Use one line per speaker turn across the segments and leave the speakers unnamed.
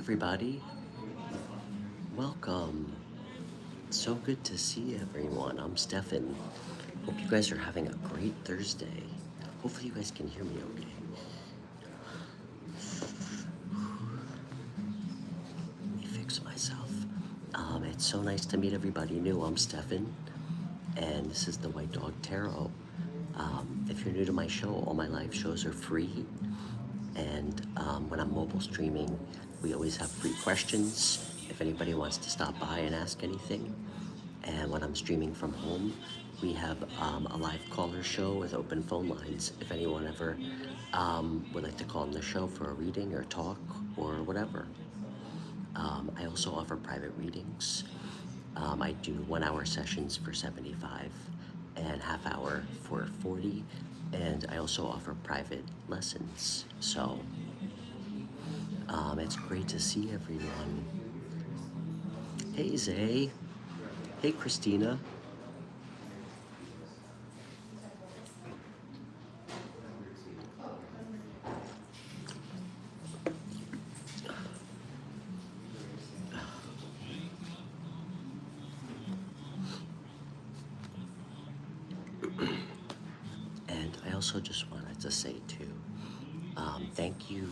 everybody. Welcome. So good to see everyone. I'm Stefan. Hope you guys are having a great Thursday. Hopefully you guys can hear me okay. Let me fix myself. It's so nice to meet everybody new. I'm Stefan, and this is the White Dog Tarot. If you're new to my show, all my live shows are free. And when I'm mobile streaming, we always have free questions if anybody wants to stop by and ask anything. And when I'm streaming from home, we have a live caller show with open phone lines. If anyone ever would like to call on the show for a reading or talk or whatever. I also offer private readings. I do 1 hour sessions for $75 and half hour for $40. And I also offer private lessons. So it's great to see everyone. Hey Zay. Hey Christina. And I also just wanted to say too, thank you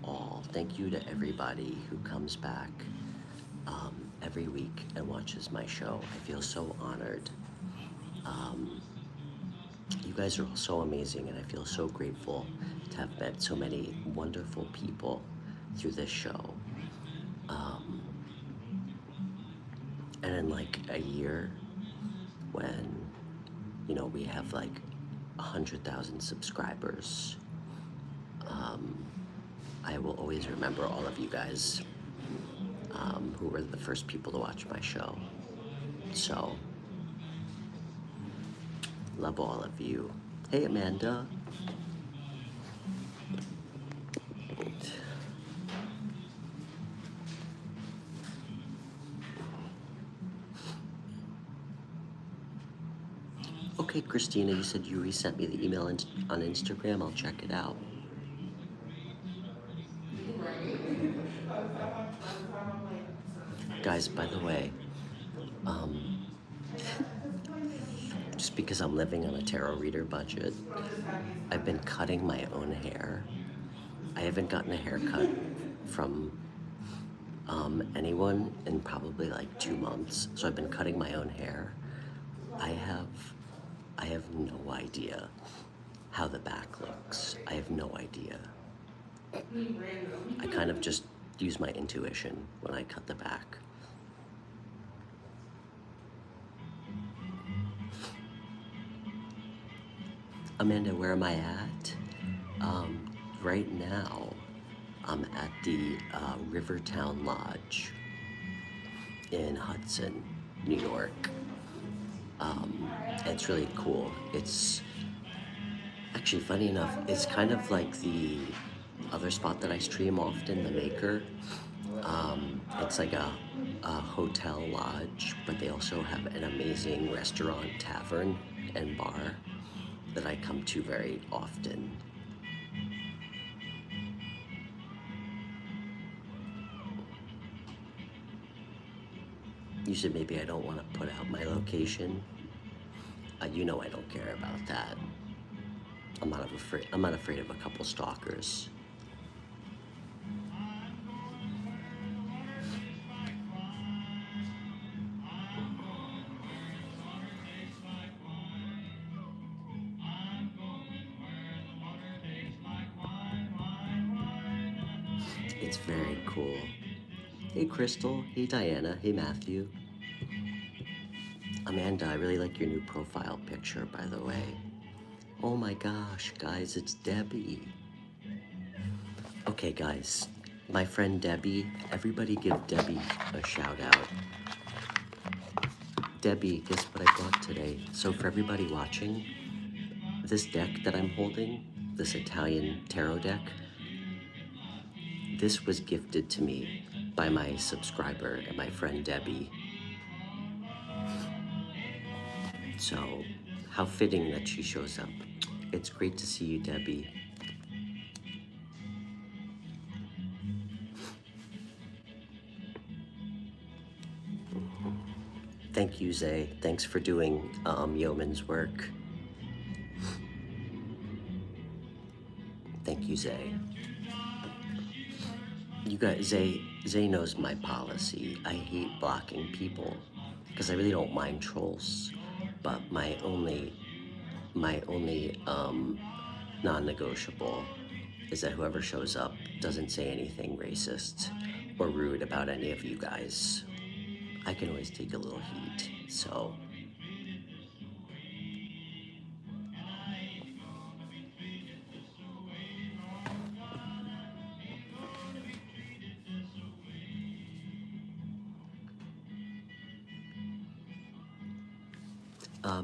all. Thank you to everybody who comes back every week and watches my show. I feel so honored. You guys are all so amazing, and I feel so grateful to have met so many wonderful people through this show. And in like a year, when we have like 100,000 subscribers, I will always remember all of you guys who were the first people to watch my show. So, love all of you. Hey, Amanda. Okay, Christina, you said you resent me the email on Instagram. I'll check it out. Guys, by the way, just because I'm living on a tarot reader budget, I've been cutting my own hair. I haven't gotten a haircut from anyone in probably like 2 months, so I've been cutting my own hair. I have no idea how the back looks. I have no idea. I kind of just use my intuition when I cut the back. Amanda, where am I at? Right now, I'm at the Rivertown Lodge in Hudson, New York. It's really cool. It's actually, funny enough, it's kind of like the other spot that I stream often, the Maker. It's like a hotel lodge, but they also have an amazing restaurant, tavern, and bar that I come to very often. You said maybe I don't want to put out my location. You know I don't care about that. I'm not afraid of a couple stalkers. It's very cool. Hey Crystal, hey Diana, hey Matthew. Amanda, I really like your new profile picture, by the way. Oh my gosh, guys, it's Debbie. Okay, guys, my friend Debbie, everybody give Debbie a shout out. Debbie, guess what I brought today? So for everybody watching, this deck that I'm holding, this Italian tarot deck, this was gifted to me by my subscriber and my friend Debbie. So, how fitting that she shows up. It's great to see you, Debbie. Thank you, Zay. Thanks for doing yeoman's work. Thank you, Zay. You guys, Zay knows my policy. I hate blocking people because I really don't mind trolls. But my only non-negotiable is that whoever shows up doesn't say anything racist or rude about any of you guys. I can always take a little heat, so.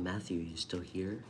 Matthew, you still here?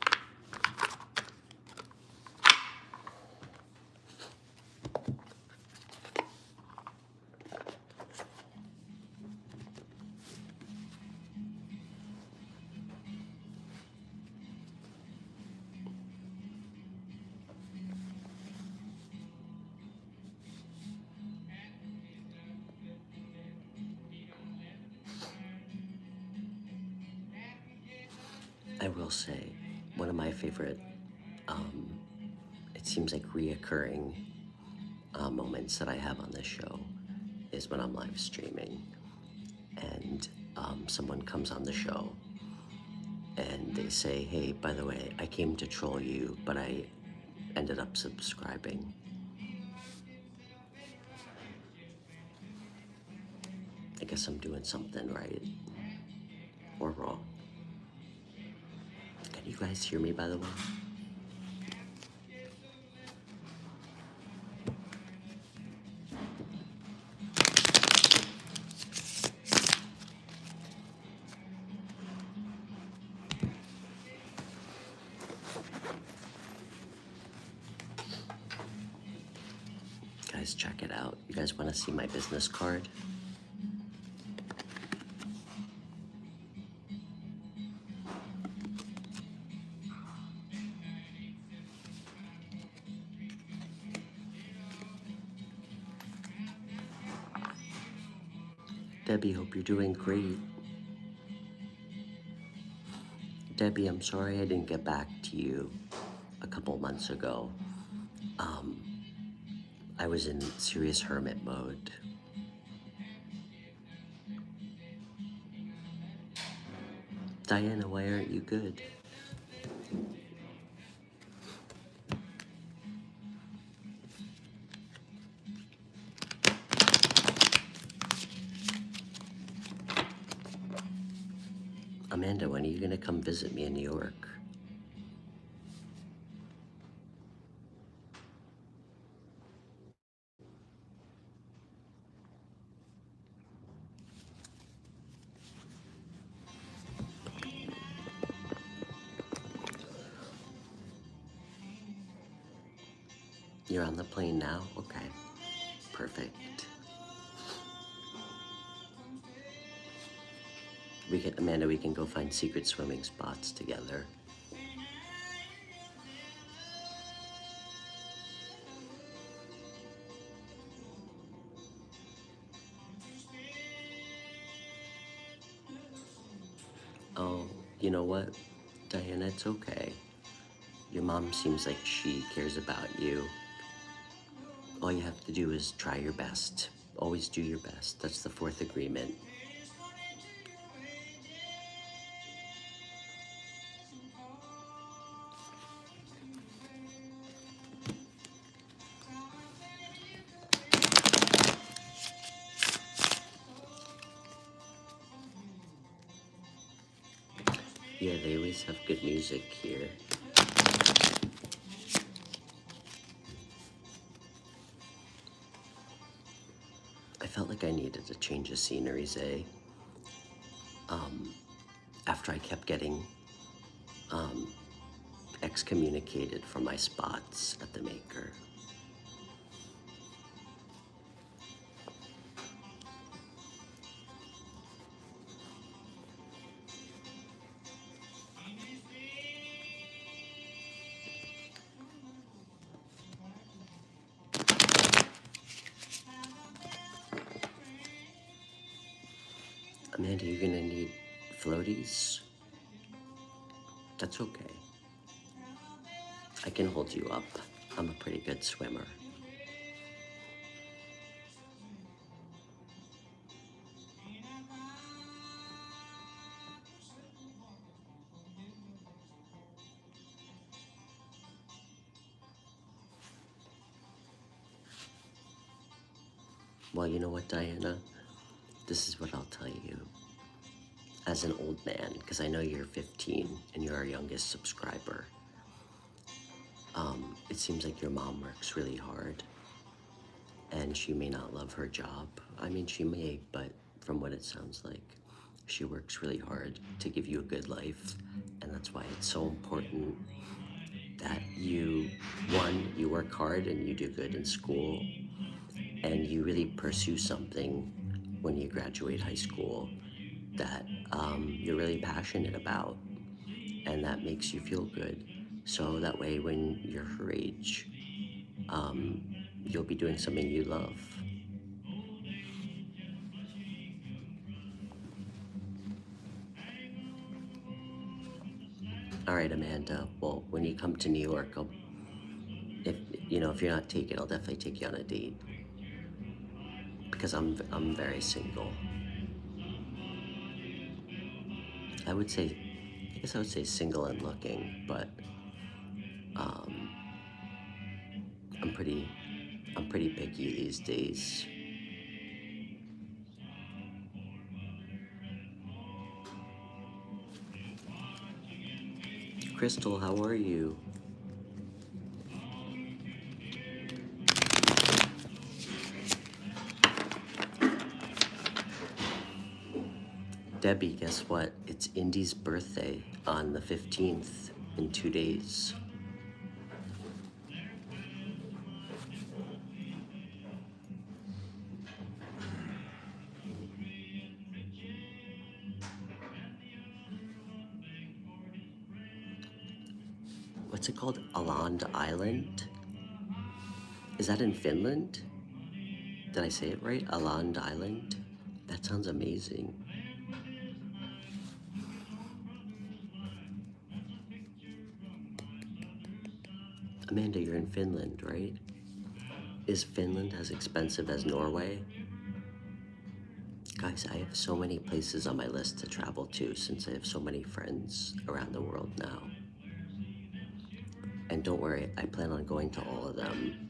I will say, one of my favorite, it seems like reoccurring moments that I have on this show is when I'm live streaming and someone comes on the show and they say, hey, by the way, I came to troll you, but I ended up subscribing. I guess I'm doing something right or wrong. Can you guys hear me, by the way? Guys, check it out. You guys want to see my business card? Debbie, hope you're doing great. Debbie, I'm sorry I didn't get back to you a couple months ago. I was in serious hermit mode. Diana, why aren't you good? Amanda, when are you gonna come visit me in New York? You're on the plane now? Okay, perfect. Amanda, we can go find secret swimming spots together. Oh, you know what, Diana, it's okay. Your mom seems like she cares about you. All you have to do is try your best. Always do your best. That's the fourth agreement. Yeah, they always have good music here. I felt like I needed a change of scenery, Zay. After I kept getting excommunicated from my spots at the Maker. Amanda, you're gonna need floaties, that's okay. I can hold you up. I'm a pretty good swimmer. Well, you know what, Diana? This is what I'll tell you. As an old man, because I know you're 15 and you're our youngest subscriber, it seems like your mom works really hard and she may not love her job. I mean, she may, but from what it sounds like, she works really hard to give you a good life. And that's why it's so important that you work hard and you do good in school and you really pursue something when you graduate high school that you're really passionate about and that makes you feel good. So that way when you're her age, you'll be doing something you love. All right, Amanda. Well, when you come to New York, if you're not taken, I'll definitely take you on a date because I'm very single. I guess I would say single and looking, but I'm pretty picky these days. Crystal, how are you? Debbie, guess what? It's Indy's birthday on the 15th in 2 days. What's it called? Aland Island? Is that in Finland? Did I say it right? Aland Island? That sounds amazing. Amanda, you're in Finland, right? Is Finland as expensive as Norway? Guys, I have so many places on my list to travel to since I have so many friends around the world now. And don't worry, I plan on going to all of them.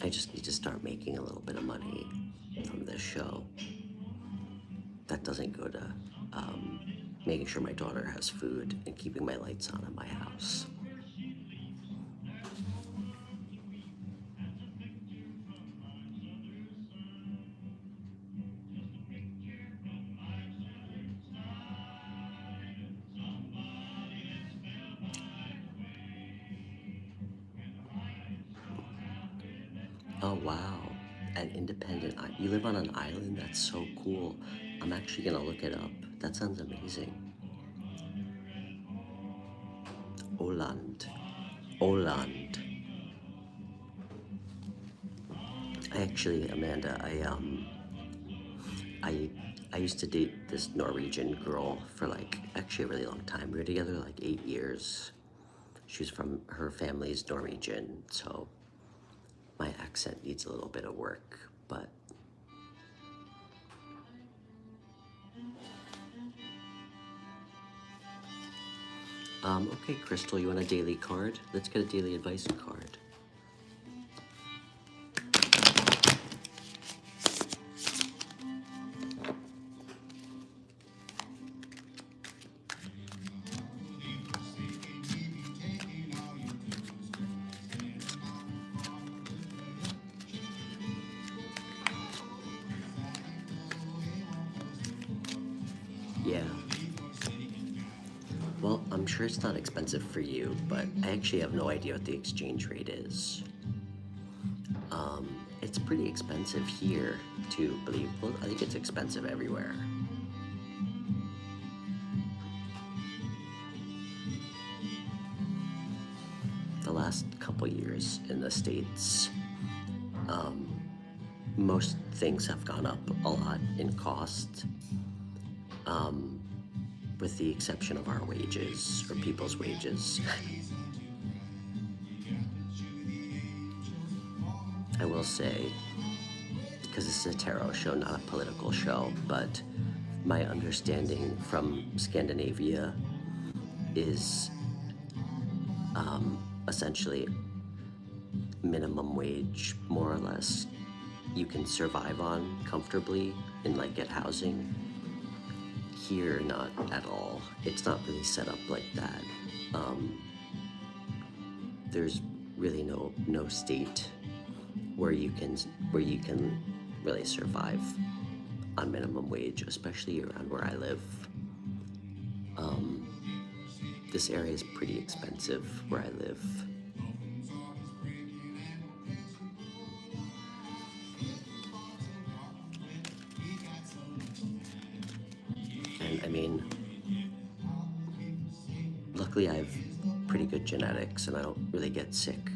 I just need to start making a little bit of money from this show. That doesn't go to making sure my daughter has food and keeping my lights on in my house. Oh, wow. An independent, you live on an island? That's so cool. I'm actually gonna look it up. That sounds amazing. Åland. Åland. Actually, Amanda, I used to date this Norwegian girl for actually a really long time. We were together 8 years. She's from, her family's Norwegian, so my accent needs a little bit of work, but okay, Crystal, you want a daily card? Let's get a daily advice card. Yeah. Well, I'm sure it's not expensive for you, but I actually have no idea what the exchange rate is. It's pretty expensive here to believe. Well, I think it's expensive everywhere. The last couple years in the States, most things have gone up a lot in cost. with the exception of our wages, or people's wages. I will say, because this is a tarot show, not a political show, but my understanding from Scandinavia is essentially minimum wage, more or less, you can survive on comfortably and like get housing. Here, not at all. It's not really set up like that. There's really no state where you can really survive on minimum wage, especially around where I live. This area is pretty expensive where I live. And I mean, luckily I have pretty good genetics and I don't really get sick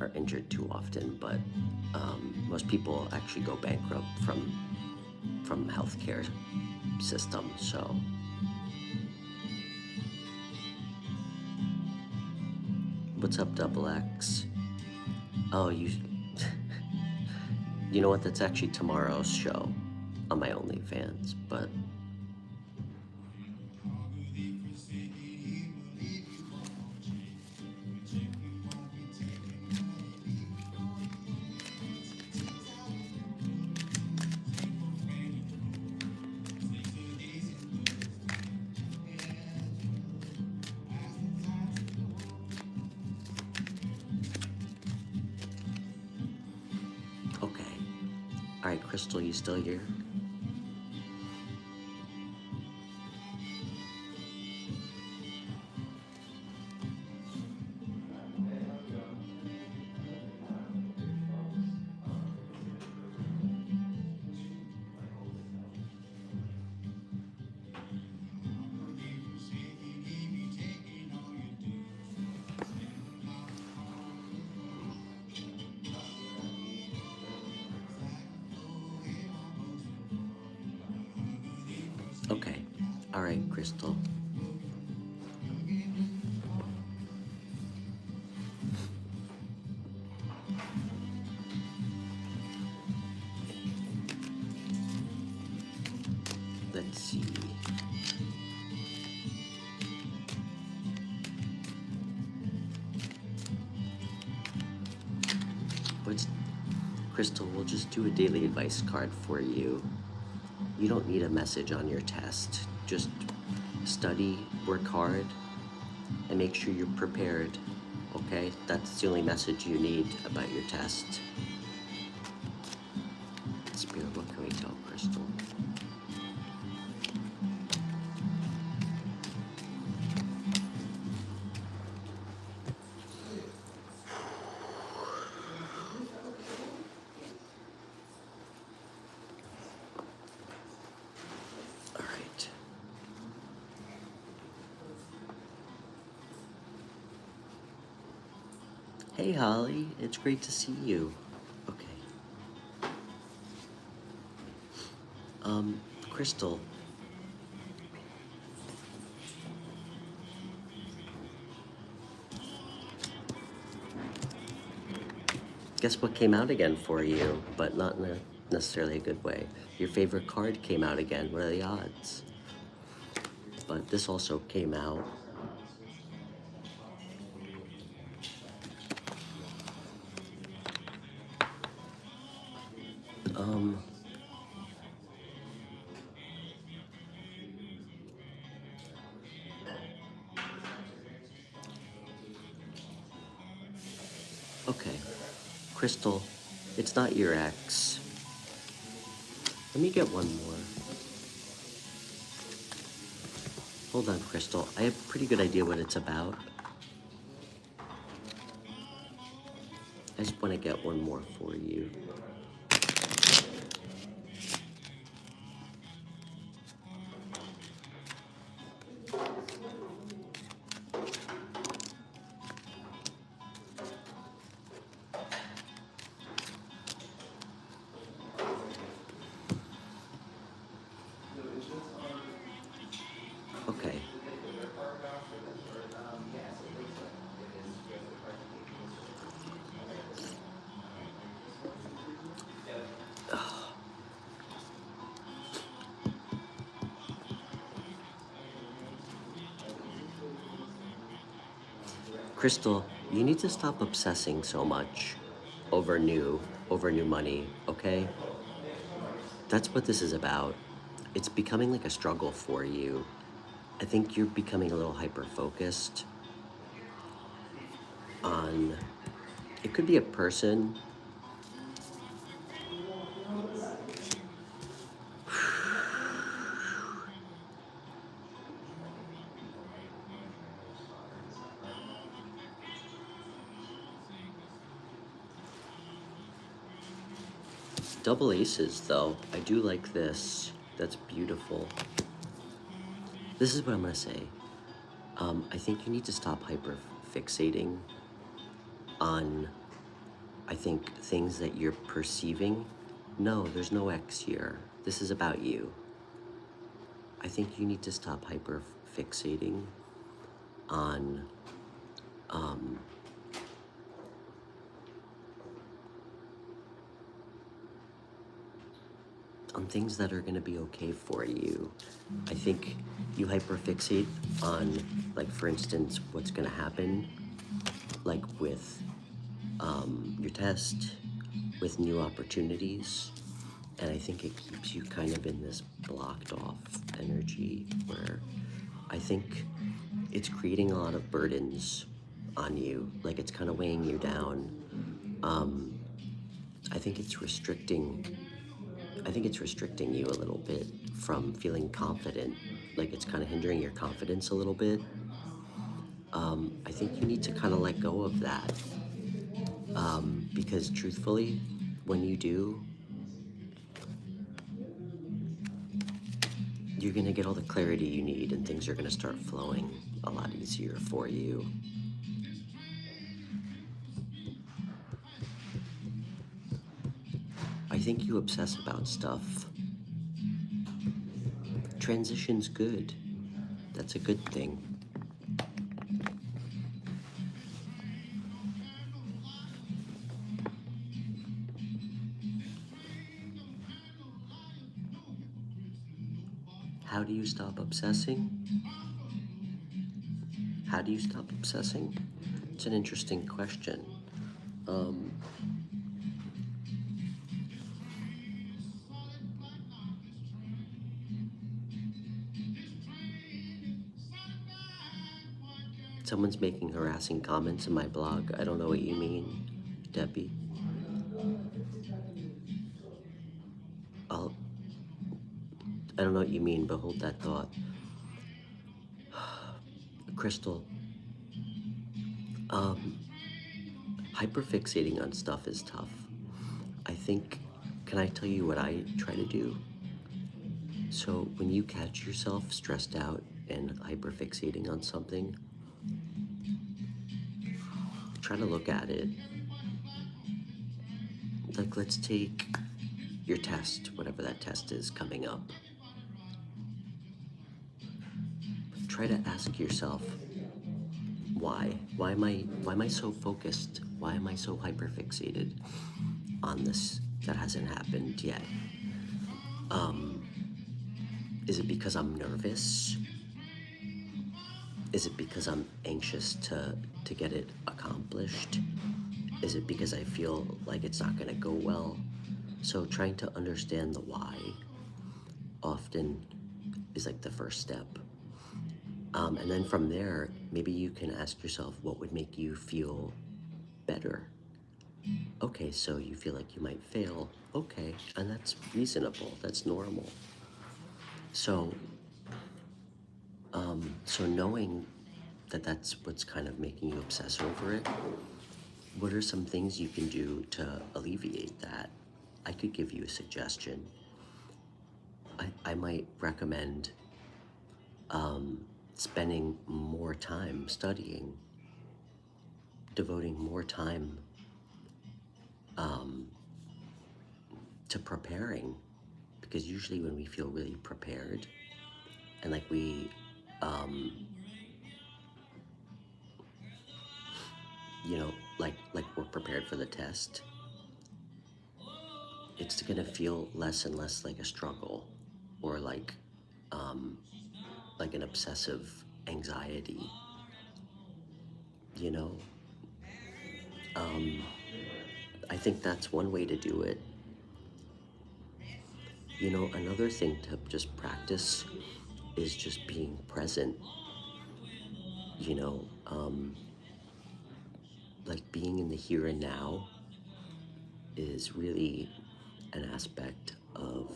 or injured too often, but most people actually go bankrupt from healthcare system, so. What's up, Double X? Oh, you know what? That's actually tomorrow's show on my OnlyFans, but okay. All right, Crystal, you still here? Okay. All right, Crystal. Let's see. Crystal, we'll just do a daily advice card for you. You don't need a message on your test. Just study, work hard, and make sure you're prepared, okay? That's the only message you need about your test. Spirit, what can we tell Crystal? Hey Holly, it's great to see you. Okay. Crystal. Guess what came out again for you, but not in a necessarily a good way. Your favorite card came out again. What are the odds? But this also came out. Okay, Crystal, it's not your ex. Let me get one more. Hold on, Crystal. I have a pretty good idea what it's about. I just want to get one more for you. Crystal, you need to stop obsessing so much over new money, okay? That's what this is about. It's becoming like a struggle for you. I think you're becoming a little hyper focused on, it could be a person. Double aces though, I do like this. That's beautiful. This is what I'm gonna say. I think you need to stop hyper fixating on, I think, things that you're perceiving. No, there's no X here. This is about you. I think you need to stop hyper fixating on on things that are going to be okay for you. I think you hyperfixate on, like, for instance, what's going to happen, like with your test, with new opportunities, and I think it keeps you kind of in this blocked off energy where I think it's creating a lot of burdens on you, like it's kind of weighing you down. I think it's restricting you a little bit from feeling confident. Like it's kind of hindering your confidence a little bit. I think you need to kind of let go of that. Because truthfully, when you do, you're gonna get all the clarity you need and things are gonna start flowing a lot easier for you. I think you obsess about stuff. Transition's good. That's a good thing. How do you stop obsessing? How do you stop obsessing? It's an interesting question. Someone's making harassing comments in my blog. I don't know what you mean, Debbie. I don't know what you mean, but hold that thought. Crystal, hyperfixating on stuff is tough. I think, can I tell you what I try to do? So when you catch yourself stressed out and hyperfixating on something, try to look at it. Like, let's take your test, whatever that test is coming up. Try to ask yourself, why? Why am I so focused? Why am I so hyperfixated on this that hasn't happened yet? Is it because I'm nervous? Is it because I'm anxious to get it accomplished? Is it because I feel like it's not gonna go well? So trying to understand the why often is like the first step. And then from there, maybe you can ask yourself what would make you feel better. Okay, so you feel like you might fail. Okay, and that's reasonable, that's normal. So knowing that that's what's kind of making you obsess over it, what are some things you can do to alleviate that? I could give you a suggestion. I might recommend spending more time studying, devoting more time to preparing, because usually when we feel really prepared and like we like we're prepared for the test, it's gonna feel less and less like a struggle or like an obsessive anxiety. you know. I think that's one way to do it. You know, another thing to just practice is just being present, you know, like being in the here and now is really an aspect of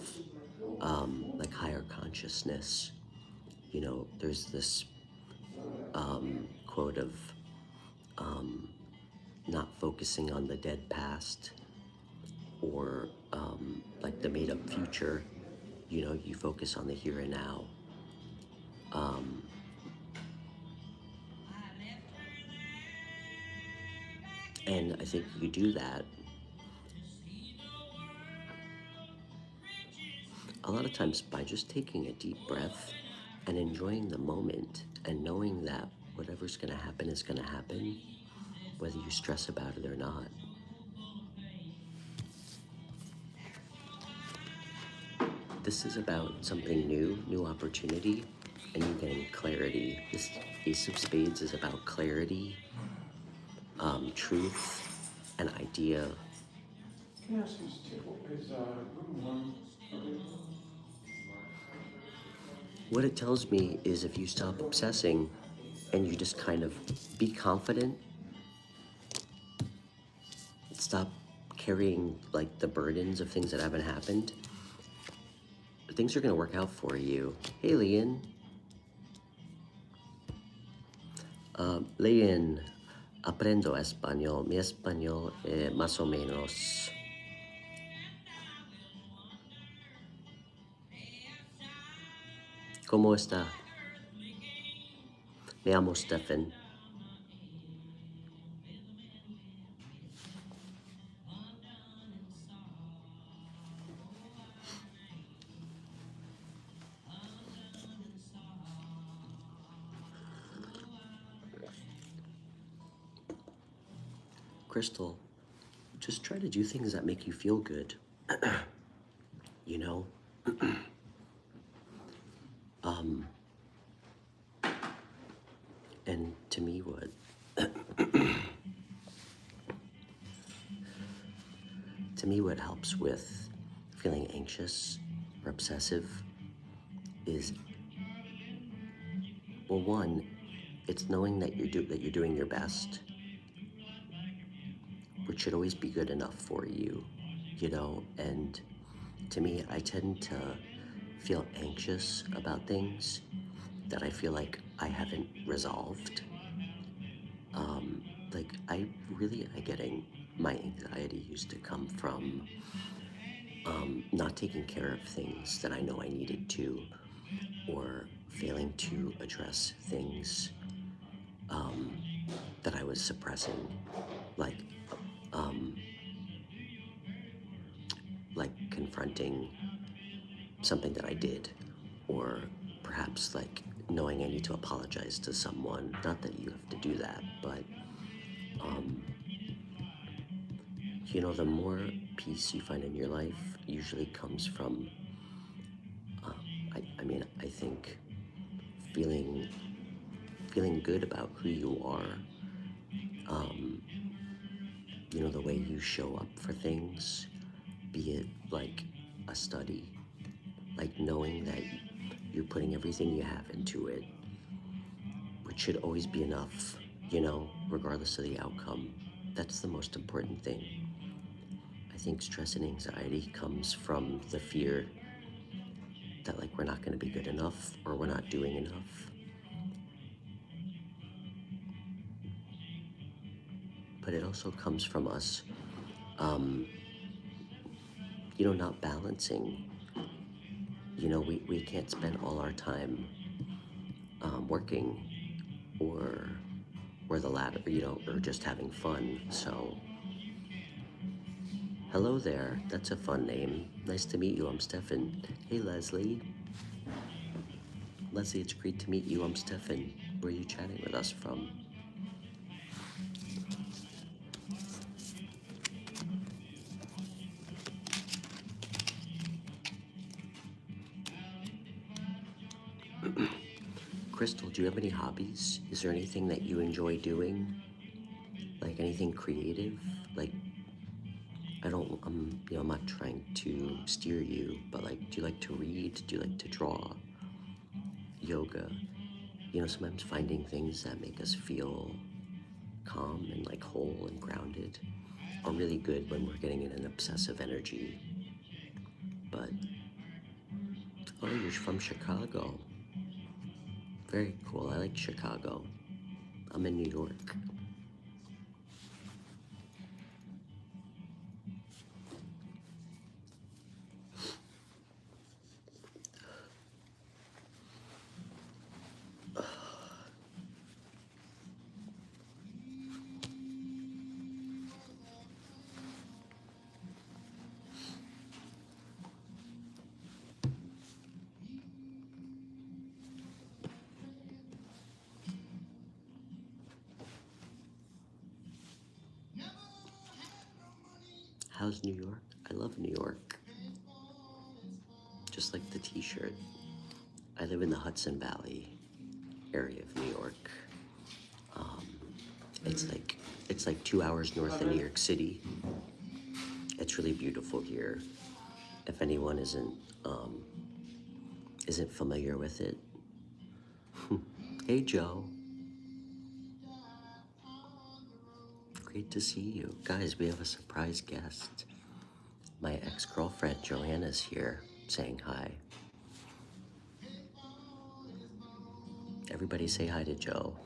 like higher consciousness. You know, there's this quote of not focusing on the dead past or like the made up future. You know, you focus on the here and now. And I think you do that a lot of times by just taking a deep breath and enjoying the moment and knowing that whatever's going to happen is going to happen, whether you stress about it or not. This is about something new, new opportunity, and you getting clarity. This Ace of Spades is about clarity, truth, an idea.
Can I ask you, is room one?
What it tells me is if you stop obsessing and you just kind of be confident, stop carrying like the burdens of things that haven't happened, things are going to work out for you. Hey, Leon. Leon, aprendo español. Mi español más o menos. ¿Cómo está? Me llamo Stefan. Crystal, just try to do things that make you feel good. You know? And to me, what helps with feeling anxious or obsessive is, well, one, it's knowing that you're doing your best, which should always be good enough for you, you know. And to me, I tend to feel anxious about things that I feel like I haven't resolved. Like my anxiety used to come from not taking care of things that I know I needed to, or failing to address things that I was suppressing, like confronting something that I did, or perhaps like knowing I need to apologize to someone. Not that you have to do that, but you know, the more peace you find in your life usually comes from, I think feeling good about who you are. You know, the way you show up for things, be it like a study, like knowing that you're putting everything you have into it, which should always be enough, you know, regardless of the outcome. That's the most important thing. I think stress and anxiety comes from the fear that like we're not going to be good enough or we're not doing enough. But it also comes from us, you know, not balancing. You know, we can't spend all our time working or the latter, you know, or just having fun. So, hello there. That's a fun name. Nice to meet you. I'm Stefan. Hey, Leslie. Leslie, it's great to meet you. I'm Stefan. Where are you chatting with us from? Crystal, do you have any hobbies? Is there anything that you enjoy doing? like anything creative? Like, I'm not trying to steer you, but like, do you like to read? Do you like to draw? Yoga? Sometimes finding things that make us feel calm and like whole and grounded are really good when we're getting in an obsessive energy. But, oh, you're from Chicago. Very cool. I like Chicago. I'm in New York. How's New York? I love New York. Just like the t-shirt. I live in the Hudson Valley area of New York. It's like 2 hours north of New York City. It's really beautiful here. If anyone isn't familiar with it. Hey Joe. Great to see you. Guys, we have a surprise guest. My ex-girlfriend Joanna's here saying hi. Everybody say hi to Joe.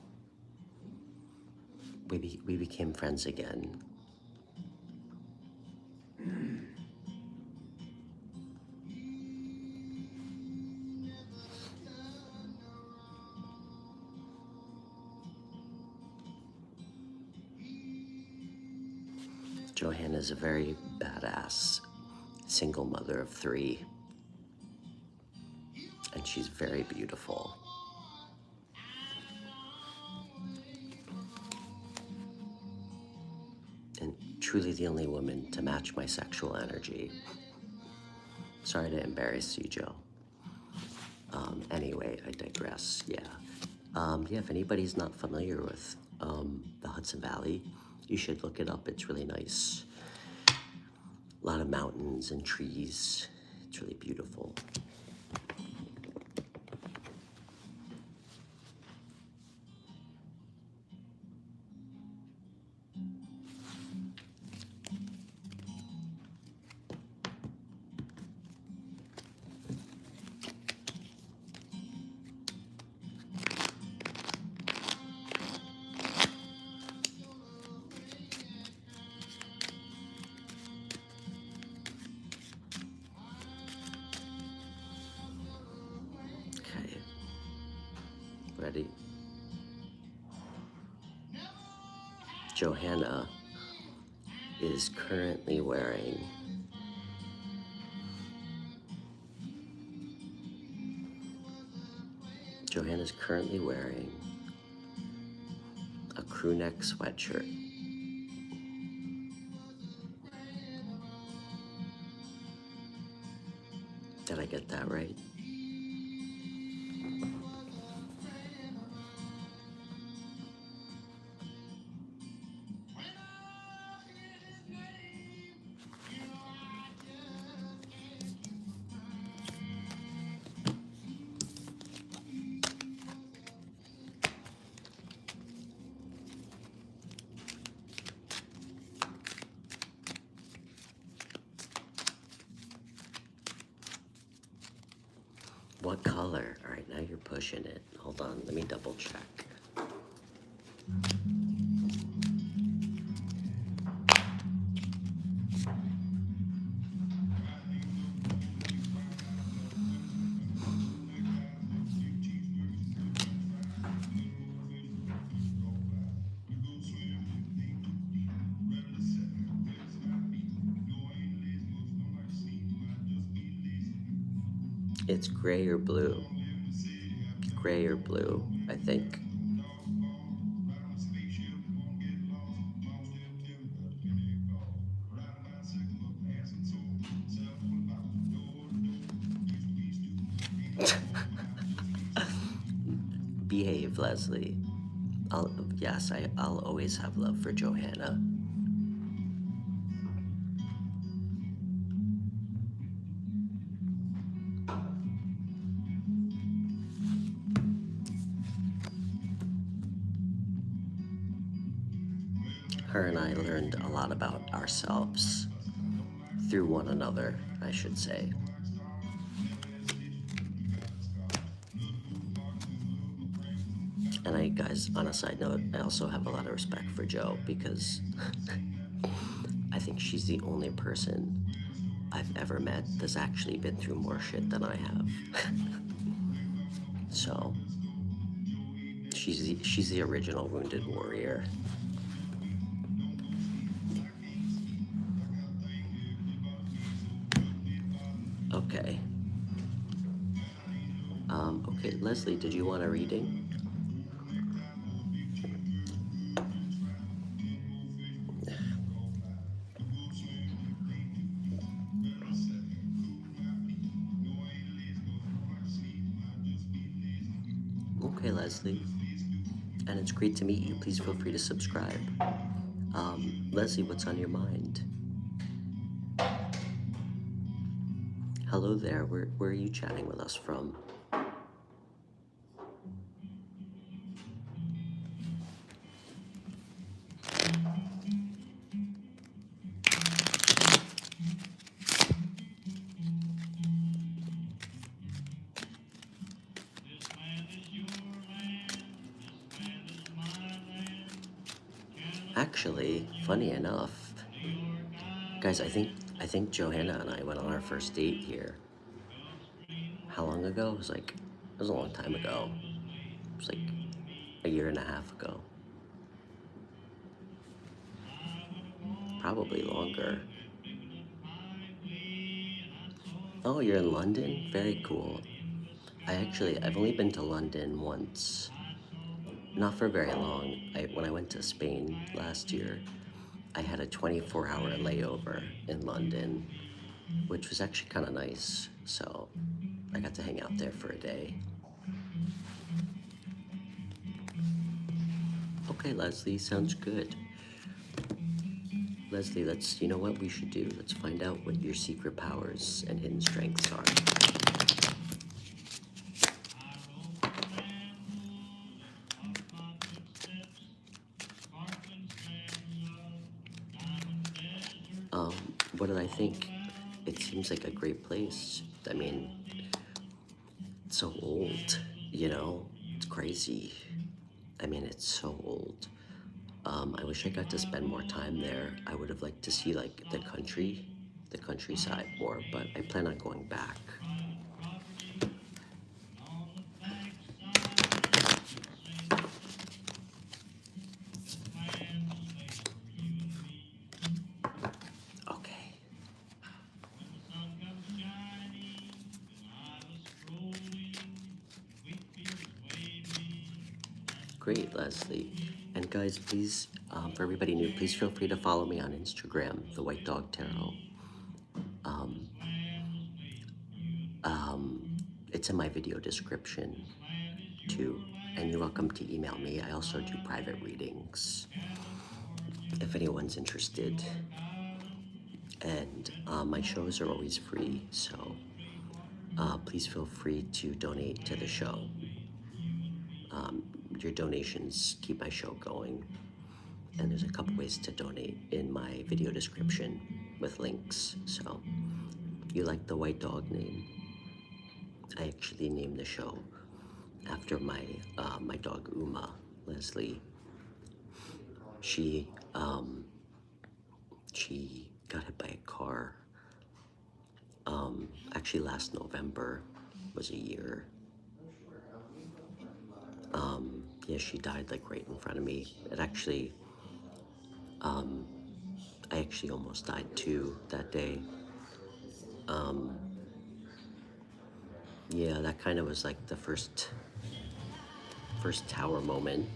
We became friends again. Johanna's a very badass single mother of 3. And she's very beautiful. And truly the only woman to match my sexual energy. Sorry to embarrass you, Joe. Anyway, I digress, yeah. If anybody's not familiar with the Hudson Valley, you should look it up. It's really nice. A lot of mountains and trees. It's really beautiful. Okay. Ready? Johanna is currently wearing a crew neck sweatshirt. Did I get that right? What color? All right, now you're pushing it. Hold on, let me double check. It's gray or blue. Gray or blue, I think. Behave, Leslie. I'll always have love for Johanna. Her and I learned a lot about ourselves through one another, I should say. And guys, on a side note, I also have a lot of respect for Jo because I think she's the only person I've ever met that's actually been through more shit than I have. So, she's the original wounded warrior. Okay. Okay, Leslie, did you want a reading? Okay, Leslie. And it's great to meet you. Please feel free to subscribe. Leslie, what's on your mind? Hello there. Where are you chatting with us from? Actually, funny enough, guys, I think Johanna and I went on our first date here. How long ago? It was a long time ago. It was like a year and a half ago. Probably longer. Oh, you're in London? Very cool. I've only been to London once. Not for very long. When I went to Spain last year, I had a 24-hour layover in London, which was actually kind of nice. So I got to hang out there for a day. Okay, Leslie, sounds good. Leslie, you know what we should do? Let's find out what your secret powers and hidden strengths are. What did I think? It seems like a great place. I mean, it's so old, you know? It's crazy. I mean, it's so old. I wish I got to spend more time there. I would have liked to see like the countryside more, but I plan on going back. Okay. Great, Leslie. And guys, please, for everybody new, please feel free to follow me on Instagram, The White Dog Tarot. It's in my video description too, and you're welcome to email me. I also do private readings if anyone's interested. And my shows are always free, so please feel free to donate to the show. Your donations keep my show going. And there's a couple ways to donate in my video description with links. So, you like the White Dog name? I actually named the show after my dog Uma, Leslie. She got hit by a car. Actually last November was a year. Yeah, she died like right in front of me. It actually, I actually almost died too that day. Yeah, that kind of was like the first tower moment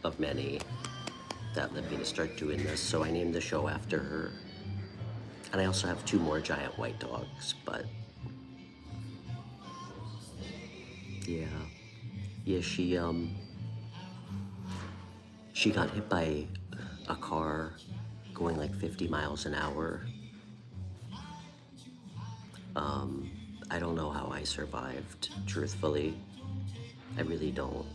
of many that led me to start doing this. So I named the show after her. And I also have 2 more giant white dogs, but yeah, she she got hit by a car going like 50 miles an hour. I don't know how I survived, truthfully. I really don't.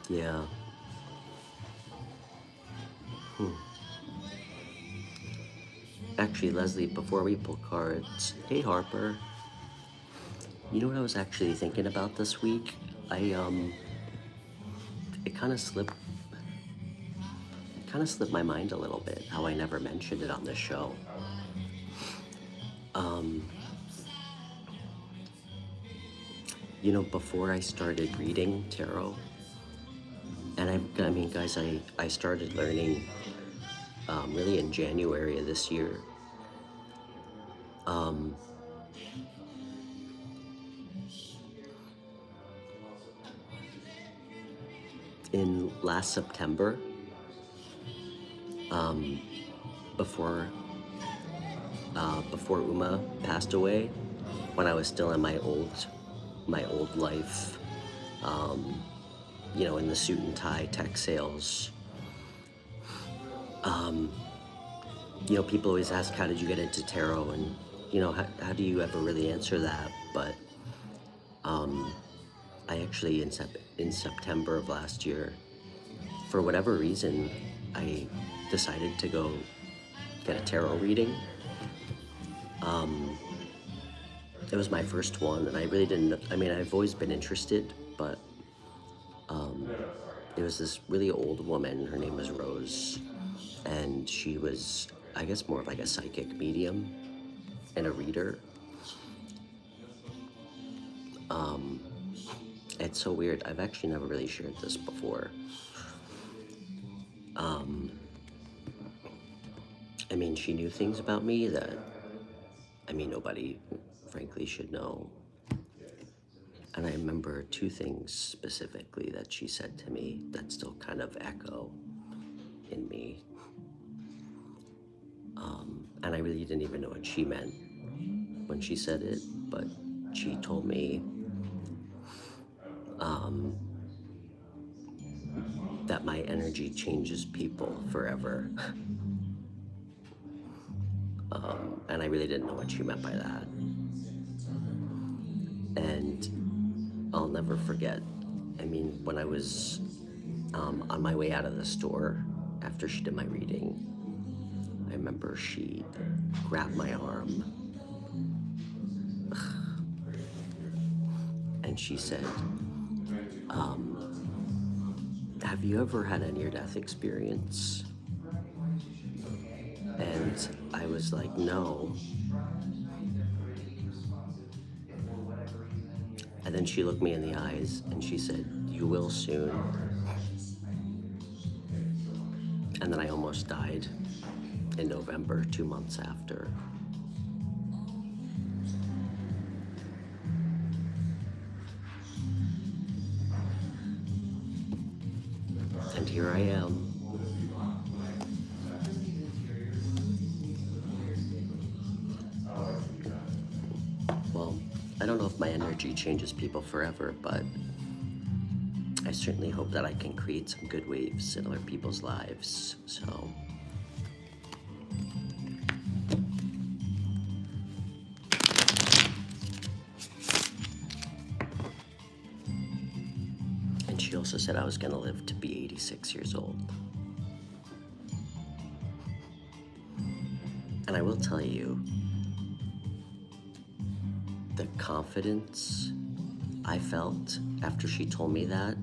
Yeah. Actually, Leslie, before we pull cards, hey Harper, you know what I was actually thinking about this week? It kind of slipped my mind a little bit how I never mentioned it on this show. You know, before I started reading tarot, and I mean, guys, I started learning really in January of this year. In last September, before Uma passed away, when I was still in my old life, you know, in the suit and tie tech sales. You know, people always ask, how did you get into tarot? And, you know, how do you ever really answer that? But I actually, in September of last year, for whatever reason, I decided to go get a tarot reading. It was my first one, and I really didn't, I mean, I've always been interested, but it was this really old woman. Her name was Rose, and she was, I guess, more of like a psychic medium and a reader. It's so weird. I've actually never really shared this before. I mean, she knew things about me that, I mean, nobody, frankly, should know. And I remember two things specifically that she said to me that still kind of echo in me. And I really didn't even know what she meant when she said it, but she told me that my energy changes people forever. And I really didn't know what she meant by that. And I'll never forget, I mean, when I was on my way out of the store after she did my reading, I remember she grabbed my arm and she said, have you ever had a near-death experience? And I was like, no. And then she looked me in the eyes and she said, you will soon. And then I almost died in November, 2 months after. And here I am. Well, I don't know if my energy changes people forever, but I certainly hope that I can create some good waves in other people's lives, so. And she also said I was gonna live to be 86 years old. And I will tell you, the confidence I felt after she told me that,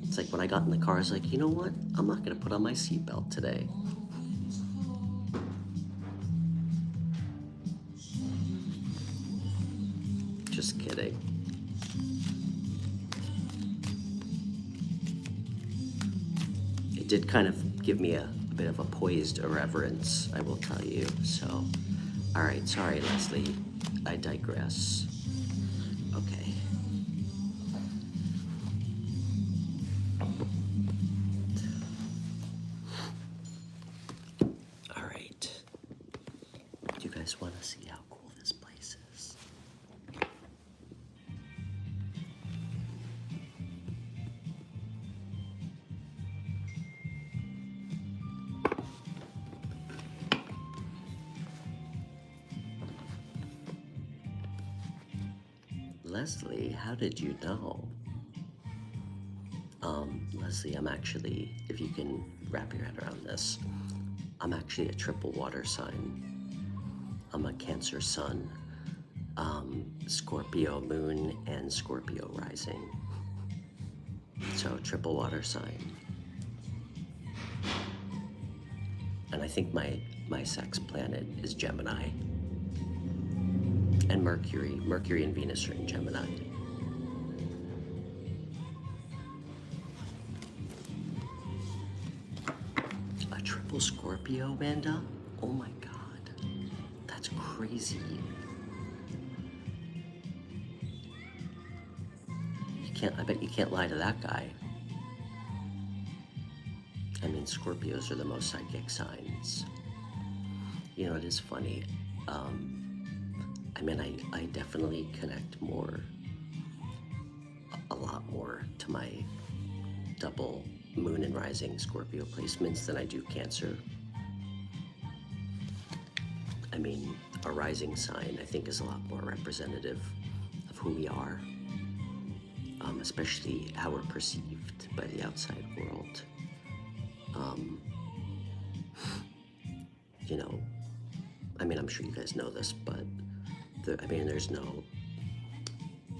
it's like when I got in the car, I was like, you know what? I'm not gonna put on my seatbelt today. Just kidding. It did kind of give me a bit of a poised irreverence, I will tell you, so. All right, sorry, Leslie, I digress. Okay. All right. Do you guys want to see how cool this place is? Leslie, how did you know? Leslie, I'm actually, if you can wrap your head around this, I'm actually a triple water sign. I'm a Cancer sun, Scorpio moon, and Scorpio rising. So triple water sign. And I think my sex planet is Gemini. And Mercury and Venus are in Gemini. A triple Scorpio, Amanda? Oh my God, that's crazy. I bet you can't lie to that guy. I mean, Scorpios are the most psychic signs. You know, it is funny. I mean, I definitely connect a lot more to my double moon and rising Scorpio placements than I do Cancer. I mean, a rising sign, I think, is a lot more representative of who we are, especially how we're perceived by the outside world. You know, I mean, I'm sure you guys know this, but there's no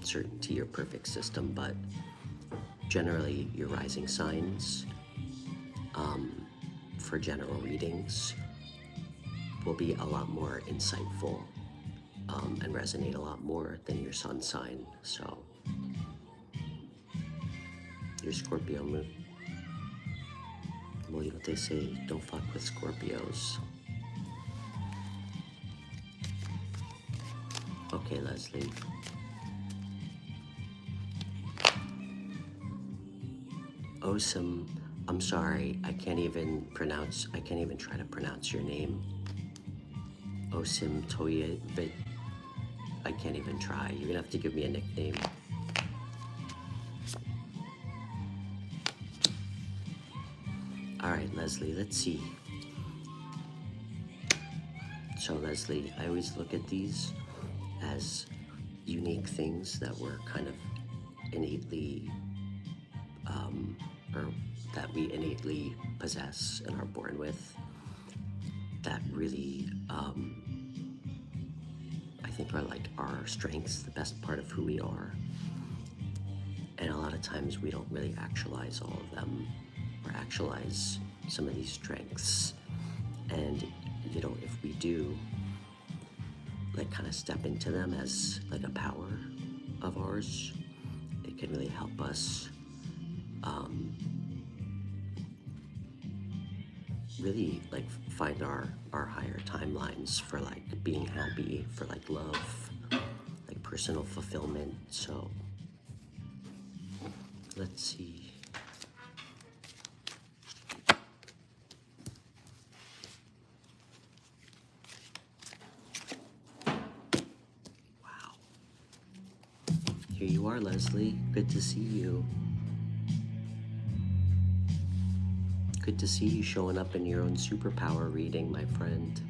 certainty or perfect system, but generally your rising signs for general readings will be a lot more insightful and resonate a lot more than your sun sign. So your Scorpio moon, well, you know what they say, don't fuck with Scorpios. Okay, Leslie. Osam, I'm sorry, I can't even try to pronounce your name. Osim Toyevit, I can't even try. You're gonna have to give me a nickname. All right, Leslie, let's see. So Leslie, I always look at these as unique things that we're kind of innately, or that we innately possess and are born with, that really, I think are like our strengths, the best part of who we are. And a lot of times we don't really actualize all of them, or actualize some of these strengths. And, you know, if we do, like, kind of step into them as like a power of ours, it can really help us really like find our higher timelines for like being happy, for like love, like personal fulfillment. So let's see. Here you are, Leslie. Good to see you. Good to see you showing up in your own superpower reading, my friend.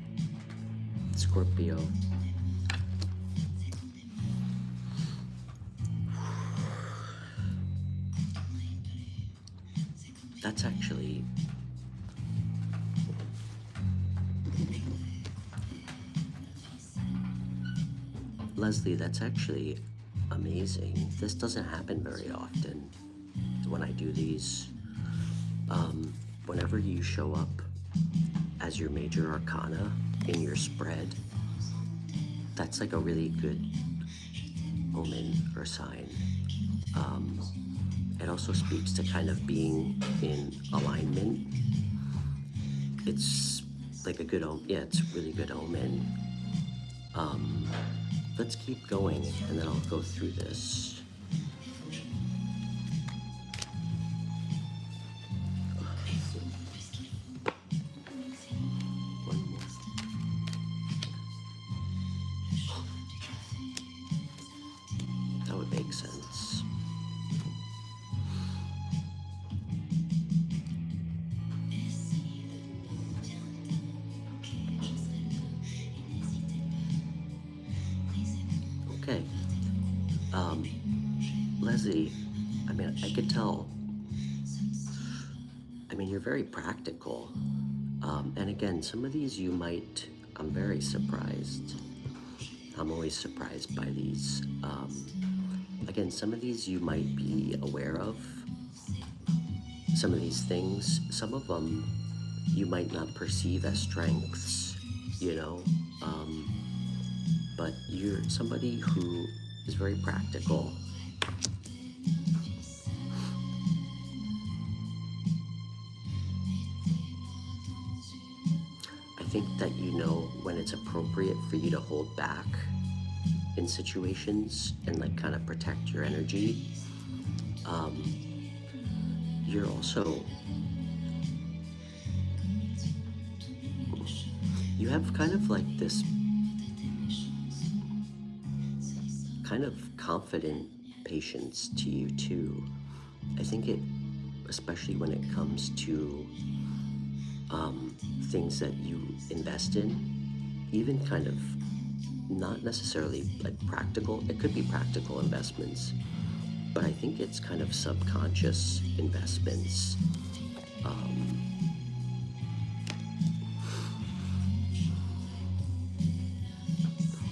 Scorpio. That's actually... Leslie, that's actually amazing. This doesn't happen very often when I do these. Whenever you show up as your major arcana in your spread, that's like a really good omen or sign. It also speaks to kind of being in alignment. It's like a good omen. Yeah, it's a really good omen. Let's keep going, and then I'll go through this. One more. That would make sense. Okay. Leslie, I mean, I could tell, I mean, you're very practical. And again, some of these you might, I'm very surprised. I'm always surprised by these. Again, some of these you might be aware of. Some of these things, some of them you might not perceive as strengths, you know, um, but you're somebody who is very practical. I think that you know when it's appropriate for you to hold back in situations and like kind of protect your energy. You're also, you have kind of like this kind of confident patience to you too. I think it, especially when it comes to things that you invest in, even kind of not necessarily like practical, it could be practical investments, but I think it's kind of subconscious investments.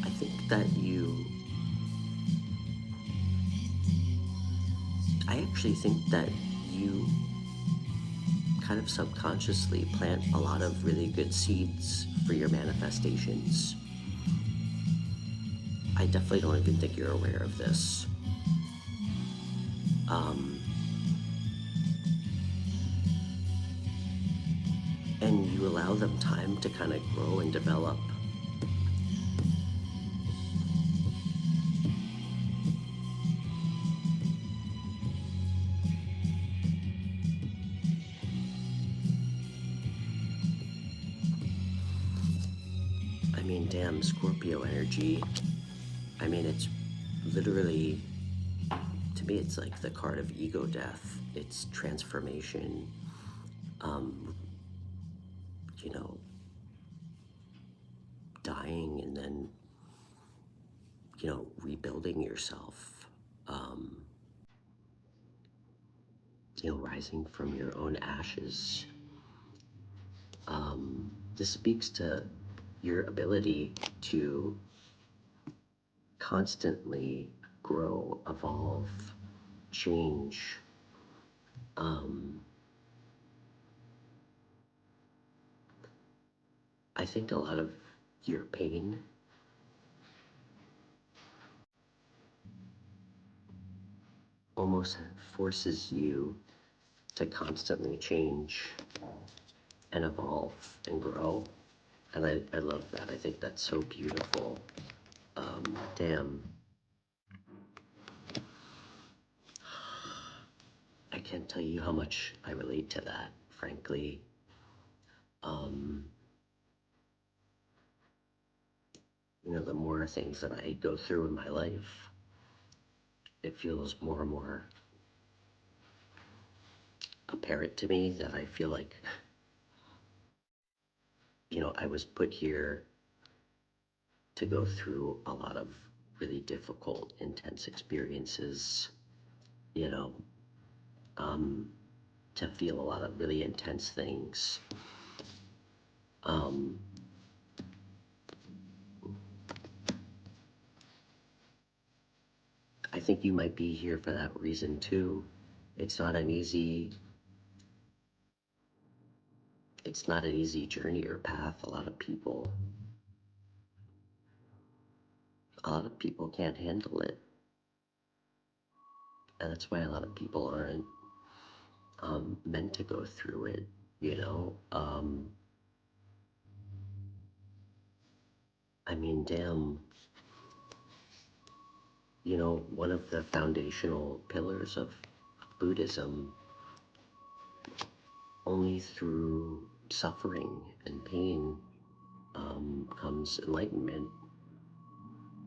I think that I actually think that you kind of subconsciously plant a lot of really good seeds for your manifestations. I definitely don't even think you're aware of this. And you allow them time to kind of grow and develop. I mean, damn, Scorpio energy. I mean, it's literally, to me, it's like the card of ego death. It's transformation, you know, dying and then, you know, rebuilding yourself, you know, rising from your own ashes. This speaks to your ability to constantly grow, evolve, change. I think a lot of your pain almost forces you to constantly change and evolve and grow. And I love that. I think that's so beautiful. Damn. I can't tell you how much I relate to that, frankly. Um, you know, the more things that I go through in my life, it feels more and more apparent to me that I feel like, you know, I was put here to go through a lot of really difficult, intense experiences, you know, um, to feel a lot of really intense things. Um, I think you might be here for that reason too. It's not an easy, it's not an easy journey or path. A lot of people can't handle it. And that's why a lot of people aren't meant to go through it, you know? I mean, damn, you know, one of the foundational pillars of Buddhism, only through suffering and pain comes enlightenment,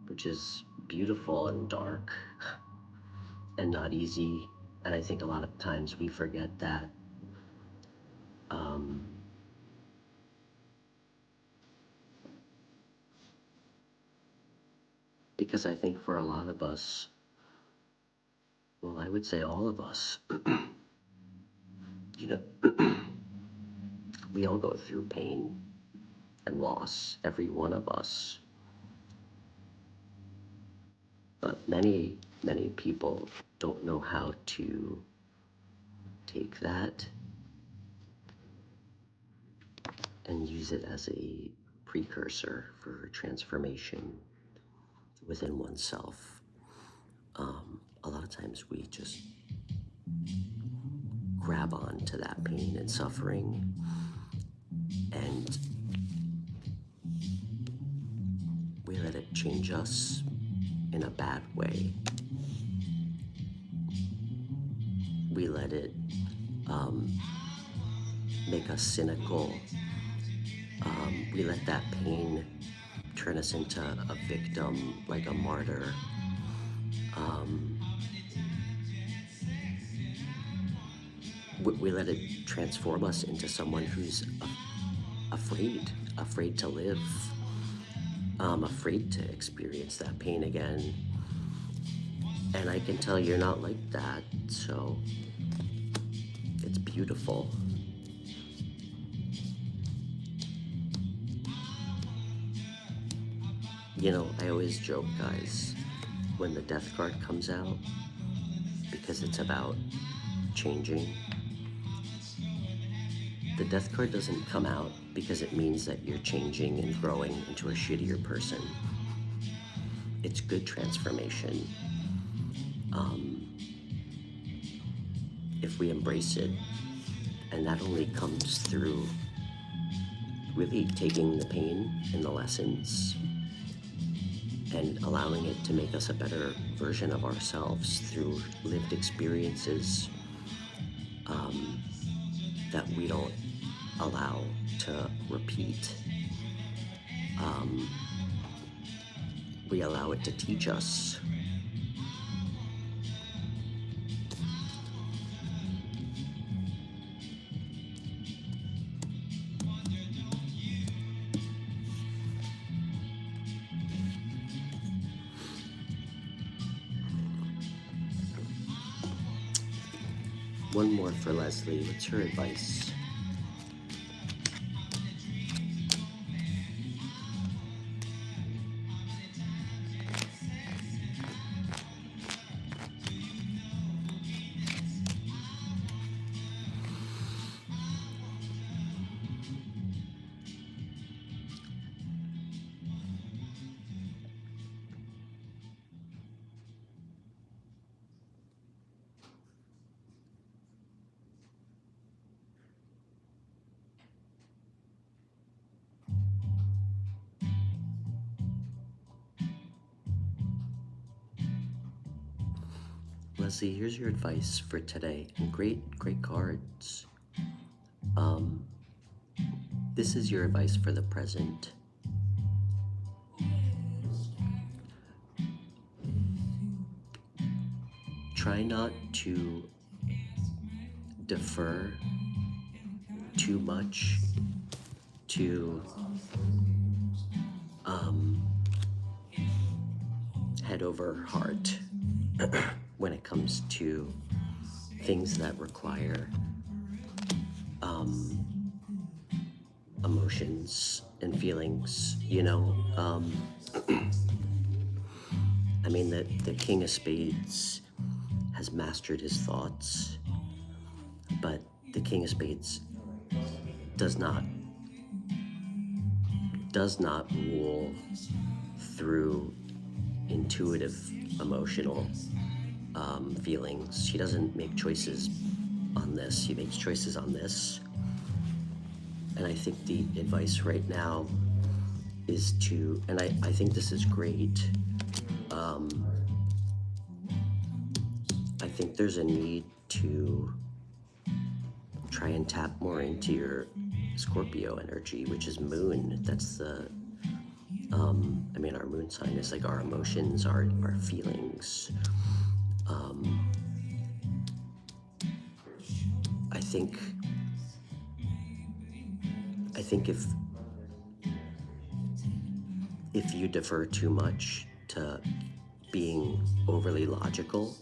which is beautiful and dark and not easy. And I think a lot of times we forget that. Um, because I think for a lot of us, Well, I would say all of us, you know, we all go through pain and loss, every one of us. But many people don't know how to take that and use it as a precursor for transformation within oneself. A lot of times we just grab on to that pain and suffering, and we let it change us in a bad way. We let it make us cynical. We let that pain turn us into a victim, like a martyr. We let it transform us into someone who's afraid to live, afraid to experience that pain again. And I can tell you're not like that, so it's beautiful. You know, I always joke, guys, when the death card comes out, because it's about changing. The death card doesn't come out because it means that you're changing and growing into a shittier person. It's good transformation. If we embrace it, and that only comes through really taking the pain and the lessons and allowing it to make us a better version of ourselves through lived experiences that we don't allow to repeat. We allow it to teach us. One more for Leslie. What's her advice? Leslie, here's your advice for today. And great cards. This is your advice for the present. Try not to defer too much to head over heart when it comes to things that require emotions and feelings, you know. I mean, the King of Spades has mastered his thoughts, but the King of Spades does not rule through intuitive, emotional feelings. He doesn't make choices on this. He makes choices on this. And I think the advice right now is to, and I think this is great. I think there's a need to try and tap more into your Scorpio energy, which is moon. That's the, I mean, our moon sign is like our emotions, our feelings. I think if you defer too much to being overly logical,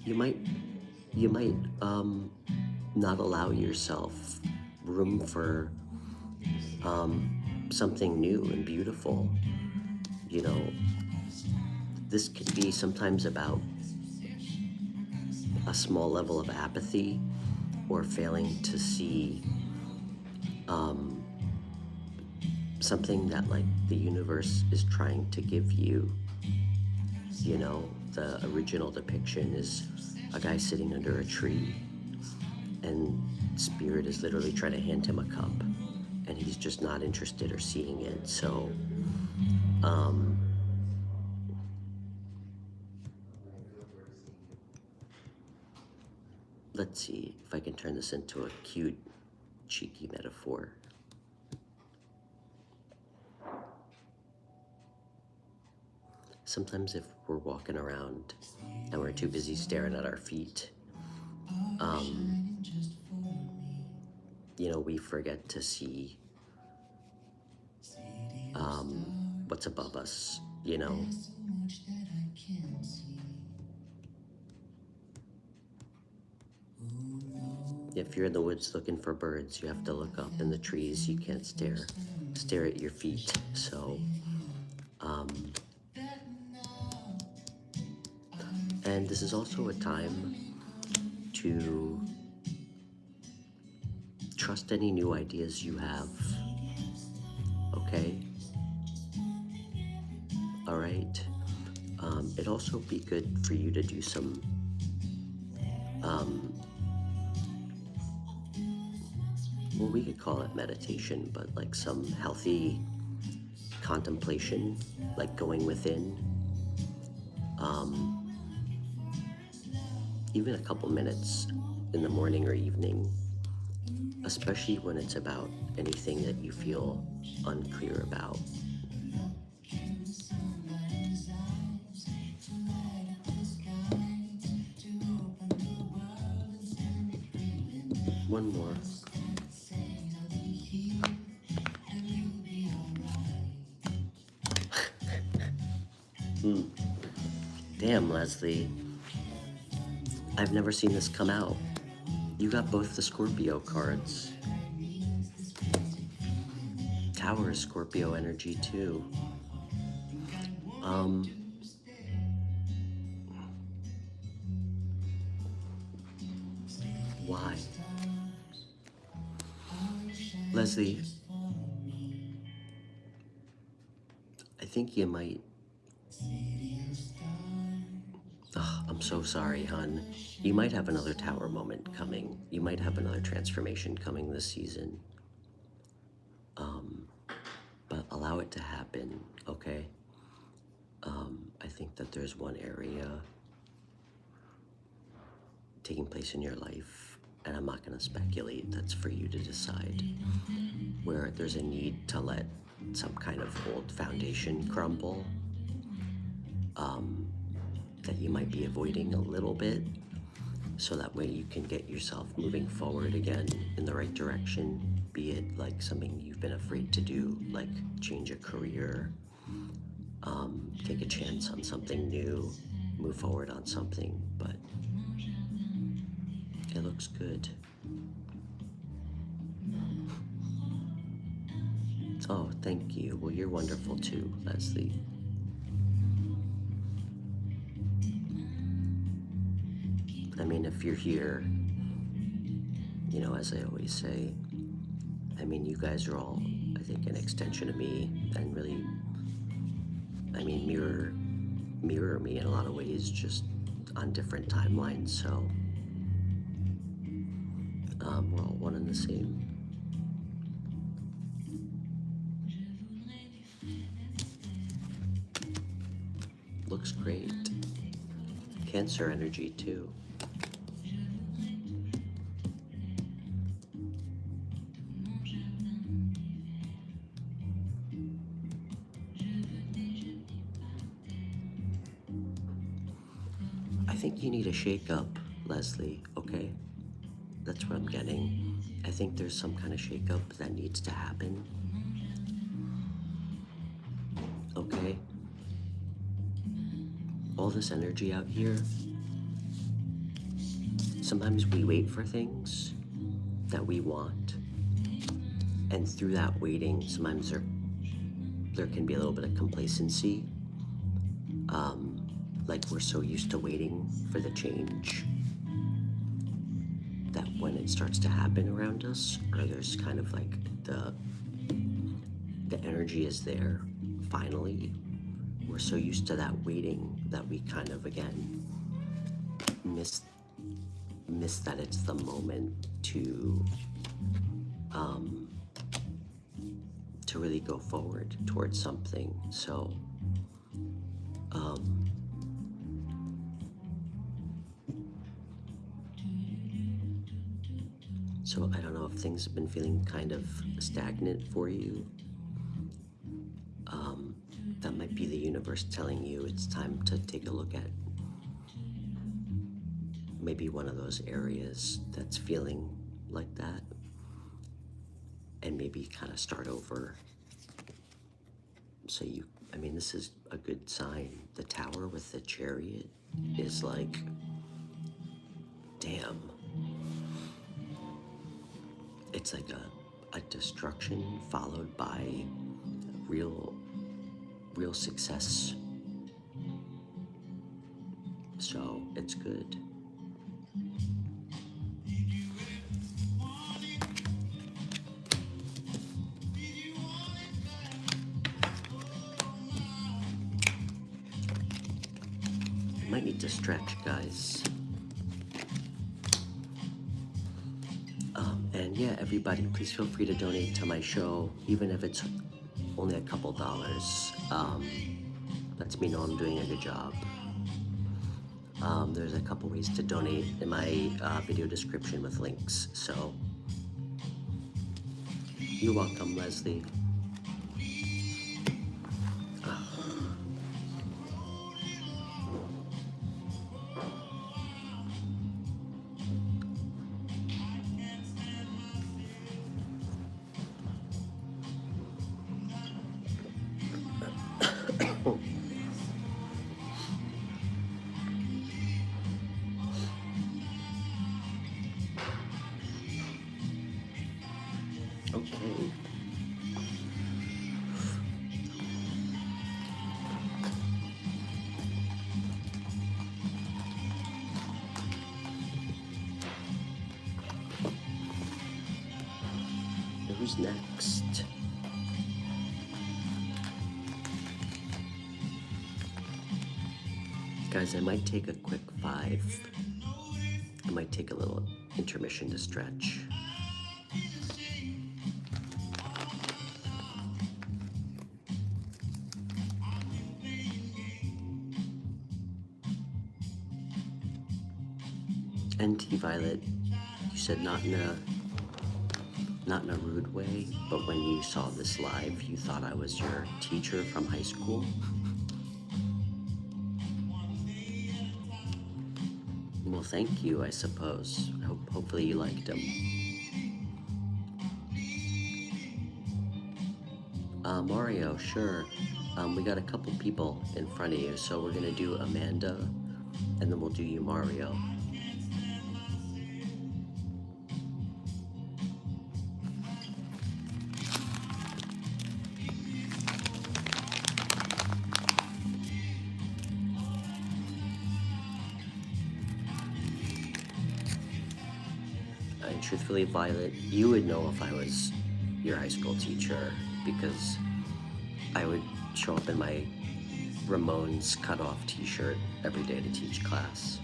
you might not allow yourself room for something new and beautiful. You know, this could be sometimes about a small level of apathy or failing to see something that like the universe is trying to give you. You know, the original depiction is a guy sitting under a tree and spirit is literally trying to hand him a cup and he's just not interested or seeing it. So let's see if I can turn this into a cute, cheeky metaphor. Sometimes if we're walking around and we're too busy staring at our feet, you know, we forget to see what's above us, you know. If you're in the woods looking for birds, you have to look up in the trees. You can't stare at your feet. So, and this is also a time to trust any new ideas you have, okay? All right. It'd also be good for you to do some well, we could call it meditation, but like some healthy contemplation, like going within. Even a couple minutes in the morning or evening, especially when it's about anything that you feel unclear about. One more. Damn, Leslie. I've never seen this come out. You got both the Scorpio cards. Tower is Scorpio energy too. Why? Leslie, I think you might... Oh, I'm so sorry, hon. You might have another tower moment coming. You might have another transformation coming this season. But allow it to happen, okay? I think that there's one area taking place in your life, and I'm not going to speculate, that's for you to decide, where there's a need to let some kind of old foundation crumble, that you might be avoiding a little bit, so that way you can get yourself moving forward again in the right direction, be it like something you've been afraid to do, like change a career, take a chance on something new, move forward on something, but it looks good. Oh, thank you. Well, you're wonderful too, Leslie. I mean, if you're here, you know, as I always say, I mean, you guys are all, I think, an extension of me, and really, I mean, mirror me in a lot of ways, just on different timelines, so we're all one and the same. Looks great. Cancer energy too. I think you need a shake-up, Leslie, okay? That's what I'm getting. I think there's some kind of shake-up that needs to happen. Okay? All this energy out here, sometimes we wait for things that we want, and through that waiting, sometimes there can be a little bit of complacency. Like we're so used to waiting for the change that when it starts to happen around us, or there's kind of like the energy is there, finally, we're so used to that waiting that we kind of, again, miss that it's the moment to really go forward towards something. So so I don't know if things have been feeling kind of stagnant for you. That might be the universe telling you it's time to take a look at maybe one of those areas that's feeling like that, and maybe kind of start over. So I mean, this is a good sign. The Tower with the Chariot is like, damn. It's like a destruction followed by real success. So it's good. Might need to stretch, guys. And yeah, everybody, please feel free to donate to my show, even if it's only a couple dollars. Lets me know I'm doing a good job. There's a couple ways to donate in my video description with links. So you're welcome, Leslie. Okay. Who's next? Guys, I might take a quick 5. I might take a little intermission to stretch. NT Violet, you said not in a rude way, but when you saw this live, you thought I was your teacher from high school. Well, thank you, I suppose. Hopefully you liked him. Mario, sure. We got a couple people in front of you, so we're gonna do Amanda, and then we'll do you, Mario. And truthfully, Violet, you would know if I was your high school teacher, because I would show up in my Ramones cut-off t-shirt every day to teach class.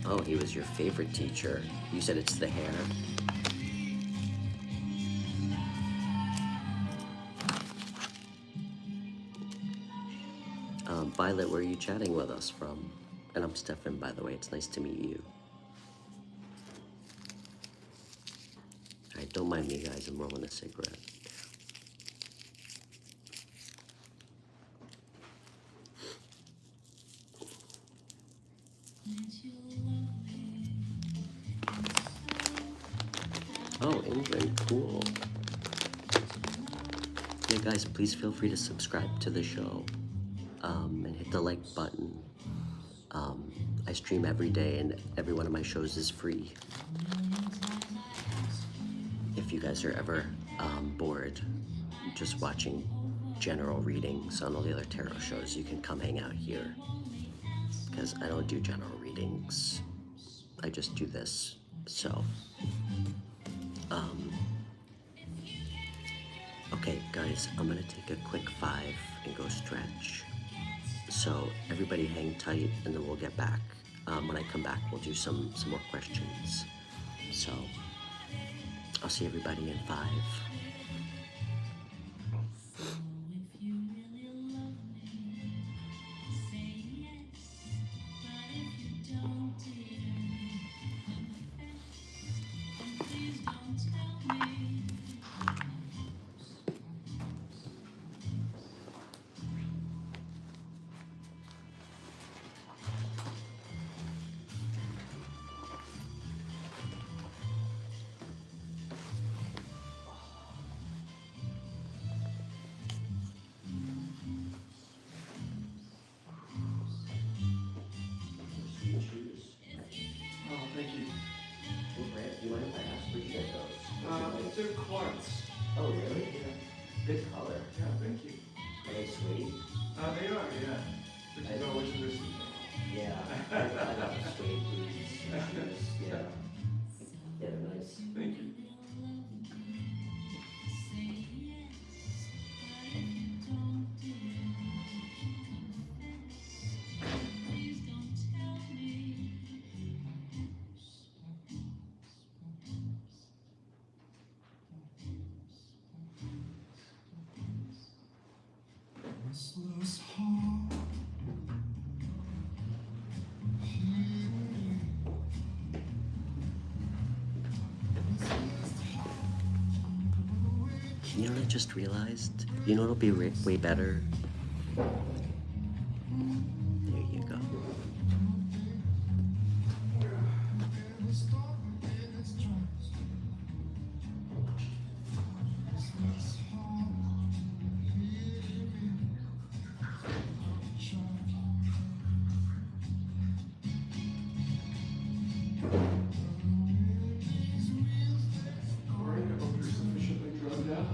Oh, he was your favorite teacher. You said it's the hair. Violet, where are you chatting with us from? And I'm Stefan, by the way. It's nice to meet you. Alright, don't mind me, guys. I'm rolling a cigarette. Oh, England, cool. Yeah, guys, please feel free to subscribe to the show, and hit the like button. I stream every day, and every one of my shows is free. If you guys are ever bored just watching general readings on all the other tarot shows, you can come hang out here, because I don't do general readings. I just do this. So, okay, guys, I'm gonna take a quick 5 and go stretch. So everybody hang tight, and then we'll get back. When I come back, we'll do some more questions. So I'll see everybody in 5.
Oh, thank you.
Do you mind if I ask where you get those?
They're quartz.
Oh, really?
Yeah.
Good color.
Yeah, thank you.
Are they sweet?
They are, yeah. Which is always risky.
Yeah, I love sweet boots. Yeah. Yeah, they're nice.
Thank you.
You know what I just realized? You know what'll be way better? There you go.
Corey, I hope you're sufficiently drugged out.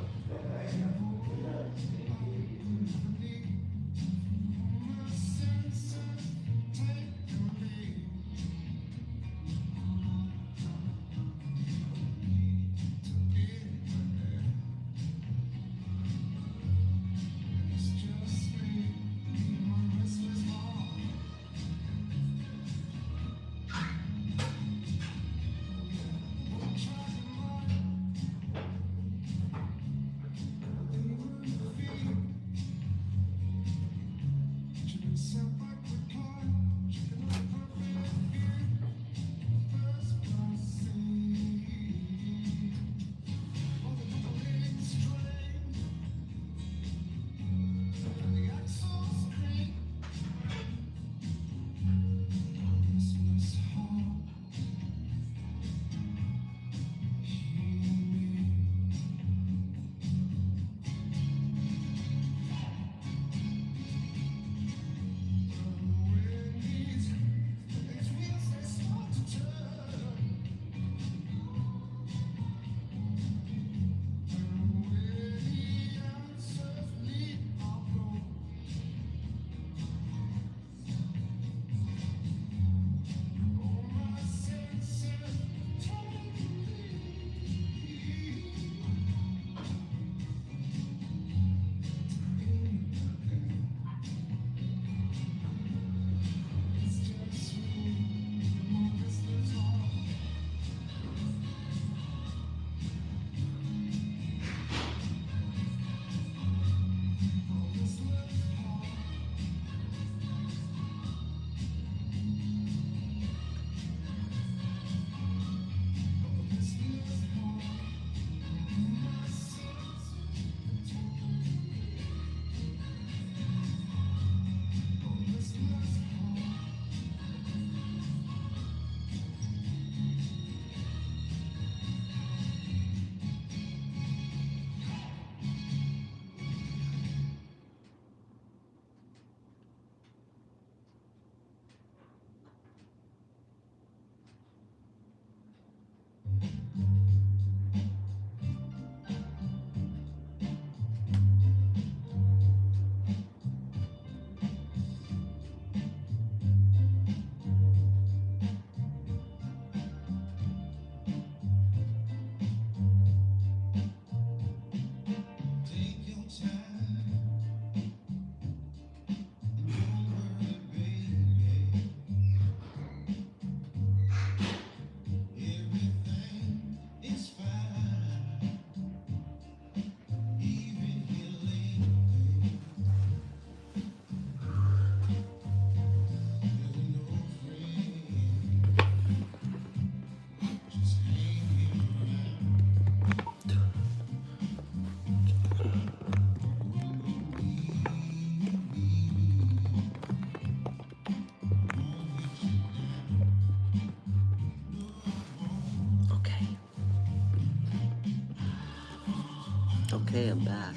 Okay, I'm back.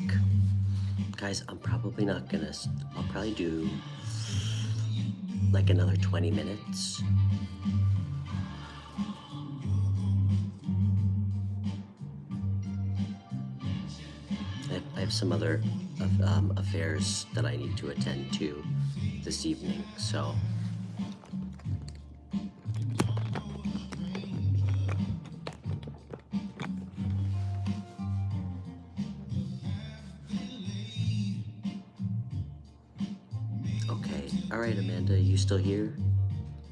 Guys, I'm probably not gonna, I'll probably do like another 20 minutes. I have some other affairs that I need to attend to this evening, so. Okay, all right, Amanda, you still here?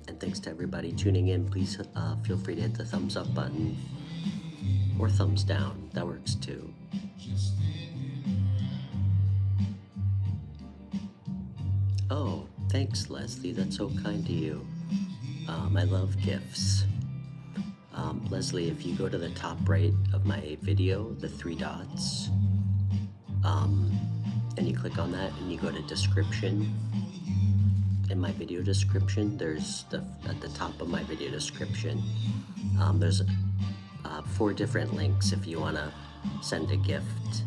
And thanks to everybody tuning in. Please feel free to hit the thumbs up button or thumbs down. That works too. Oh, thanks, Leslie. That's so kind to you. I love gifts. Leslie, if you go to the top right of my video, the 3 dots, and you click on that and you go to description, in my video description, there's at the top of my video description, there's 4 different links if you want to send a gift,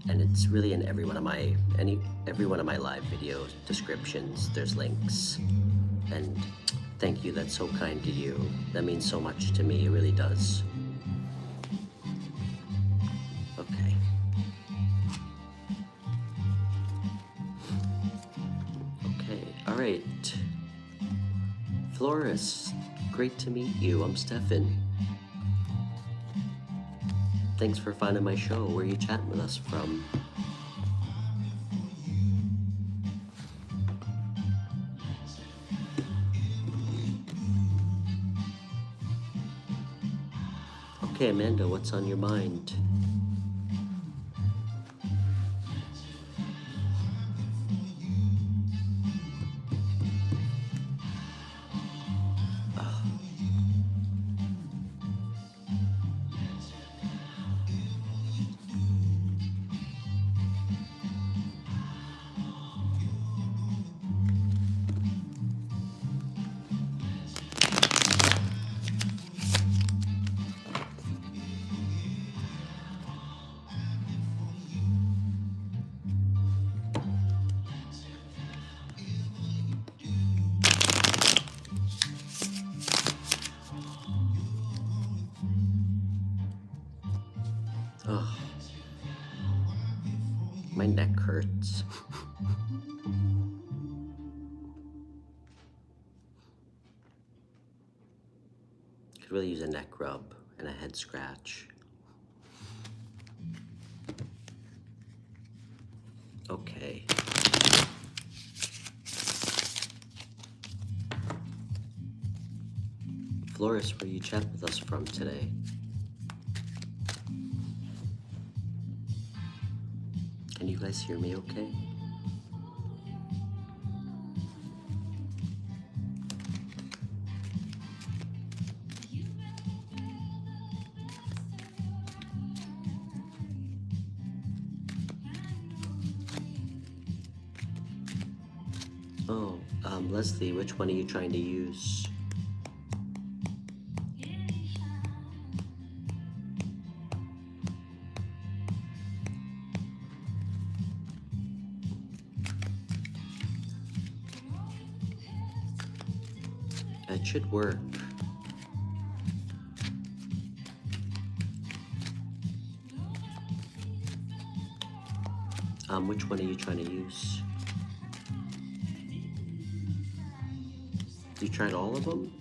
and it's really in every one of my live video descriptions. There's links, and thank you. That's so kind to you. That means so much to me. It really does. Okay. Okay. All right. Florist, great to meet you. I'm Stefan. Thanks for finding my show. Where are you chatting with us from? Okay, Amanda, what's on your mind? Oh, my neck hurts. Could really use a neck rub and a head scratch. Okay. Florist, where you chat with us from today? Can you guys hear me okay? Oh, Leslie, which one are you trying to use? It should work. Which one are you trying to use? You tried all of them?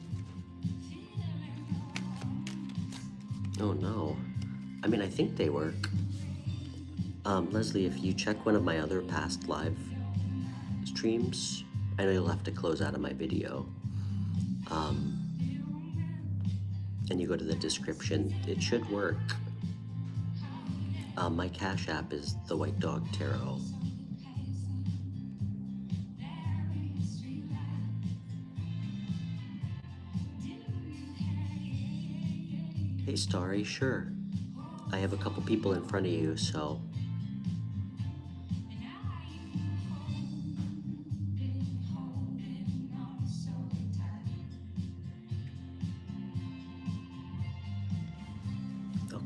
Oh no. I mean, I think they work. Leslie, if you check one of my other past live streams, I know you'll have to close out of my video. And you go to the description, it should work. My Cash App is the White Dog Tarot. Hey Starry, sure. I have a couple people in front of you, so.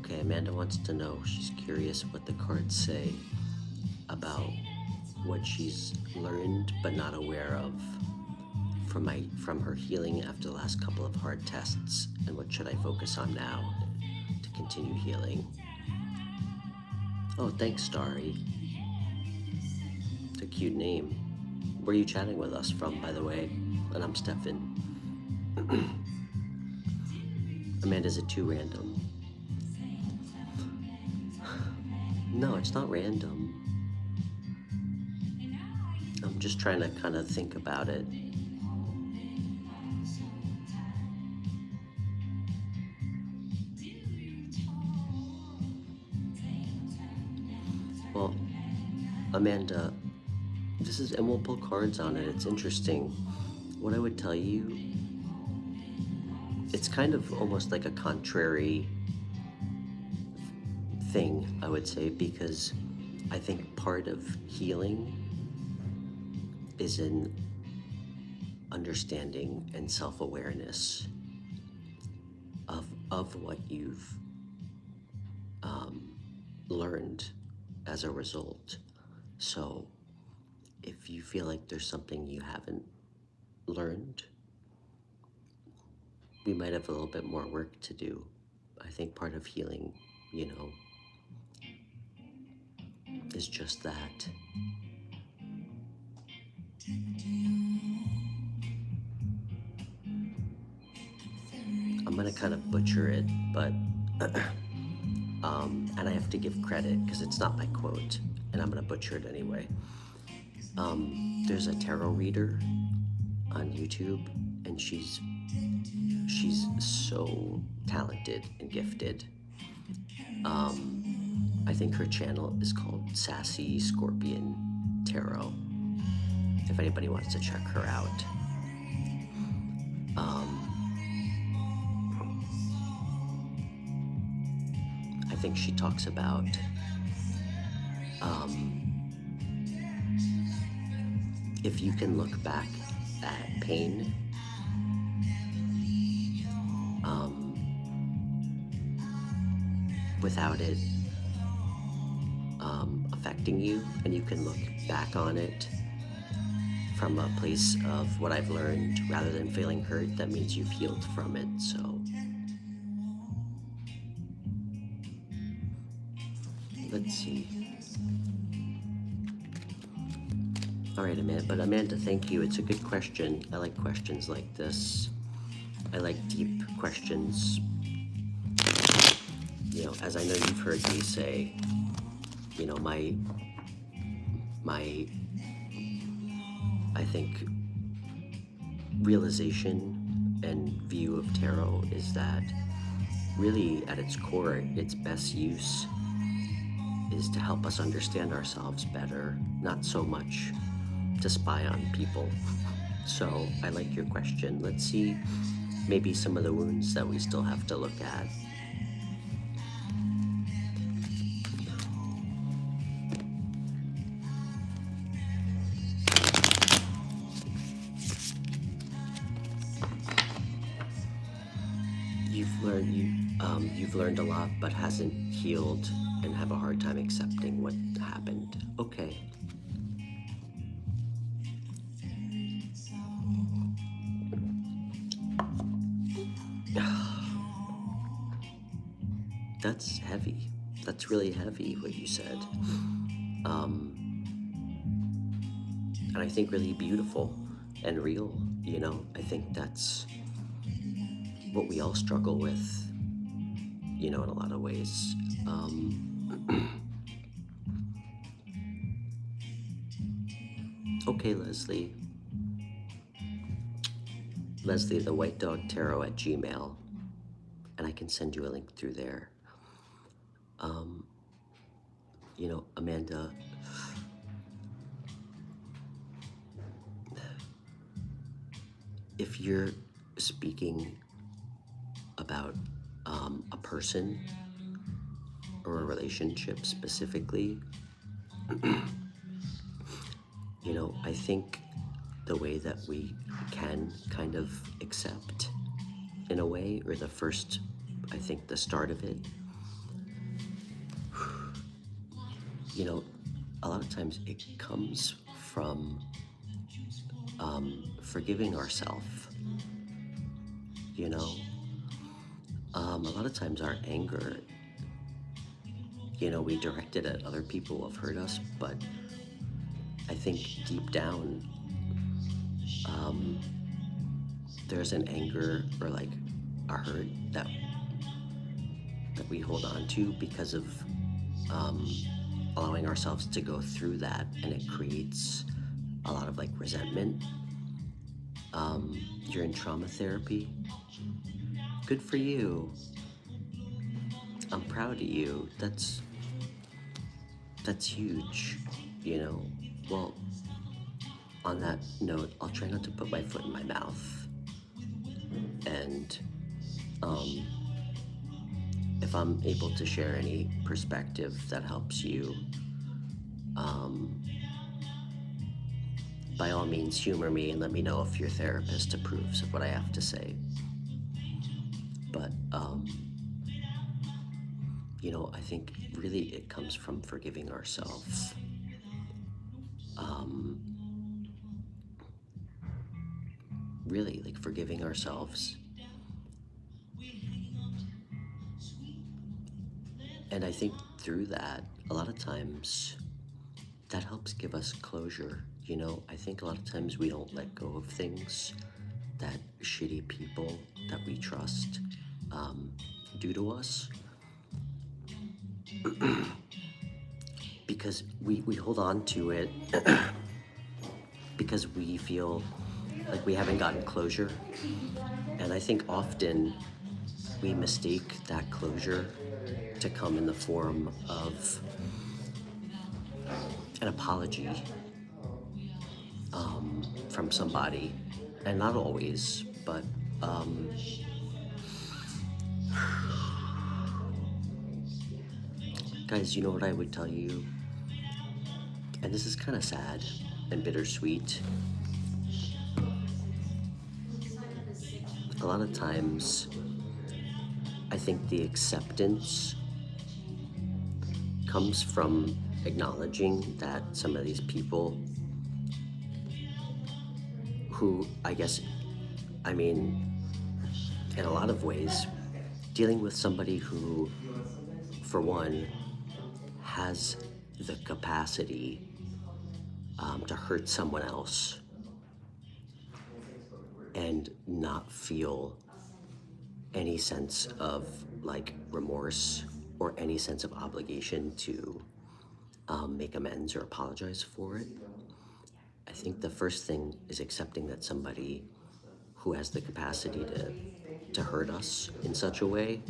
Okay, Amanda wants to know, she's curious what the cards say about what she's learned but not aware of from her healing after the last couple of hard tests, and what should I focus on now to continue healing. Oh, thanks, Starry. It's a cute name. Where are you chatting with us from, by the way? And I'm Stefan. Amanda, is it too random? No, it's not random. I'm just trying to kind of think about it. Well, Amanda, this is, and we'll pull cards on it. It's interesting. What I would tell you, it's kind of almost like a contrary thing, I would say, because I think part of healing is in understanding and self-awareness of what you've learned as a result. So if you feel like there's something you haven't learned, we might have a little bit more work to do. I think part of healing, is just that. I'm gonna kind of butcher it, but and I have to give credit because it's not my quote, and I'm gonna butcher it anyway. There's a tarot reader on YouTube, and she's so talented and gifted. I think her channel is called Sassy Scorpion Tarot, if anybody wants to check her out. I think she talks about if you can look back at pain, without it affecting you, and you can look back on it from a place of what I've learned rather than feeling hurt, that means you've healed from it. So let's see. All right, Amanda, thank you. It's a good question. I like questions like this. I like deep questions. As I know you've heard me say, my I think realization and view of tarot is that really at its core, its best use is to help us understand ourselves better, not so much to spy on people. So I like your question. Let's see maybe some of the wounds that we still have to look at. You've learned a lot, but hasn't healed and have a hard time accepting what happened. Okay. That's heavy. That's really heavy, what you said. And I think really beautiful and real, I think that's what we all struggle with, in a lot of ways. Okay, Leslie, the White Dog Tarot at Gmail, and I can send you a link through there. Amanda, if you're speaking about a person or a relationship specifically, I think the way that we can kind of accept, in a way, or the start of it, you know, a lot of times it comes from forgiving ourselves, you know. A lot of times our anger, you know, we direct it at other people who have hurt us, but I think deep down, there's an anger or like a hurt that we hold on to because of allowing ourselves to go through that, and it creates a lot of like resentment. You're in trauma therapy. Good for you. I'm proud of you. That's huge, you know. Well, on that note, I'll try not to put my foot in my mouth. And if I'm able to share any perspective that helps you, by all means, humor me and let me know if your therapist approves of what I have to say. But, you know, I think really it comes from forgiving ourselves. Really, like forgiving ourselves. And I think through that, a lot of times, that helps give us closure. You know, I think a lot of times we don't let go of things that shitty people that we trust do to us. Because we hold on to it because we feel like we haven't gotten closure. And I think often we mistake that closure to come in the form of an apology from somebody. And not always, but guys, you know what I would tell you? And this is kind of sad and bittersweet. A lot of times, I think the acceptance comes from acknowledging that some of these people who, I mean, in a lot of ways, dealing with somebody who, for one, has the capacity to hurt someone else and not feel any sense of like remorse or any sense of obligation to make amends or apologize for it. I think the first thing is accepting that somebody who has the capacity to hurt us in such a way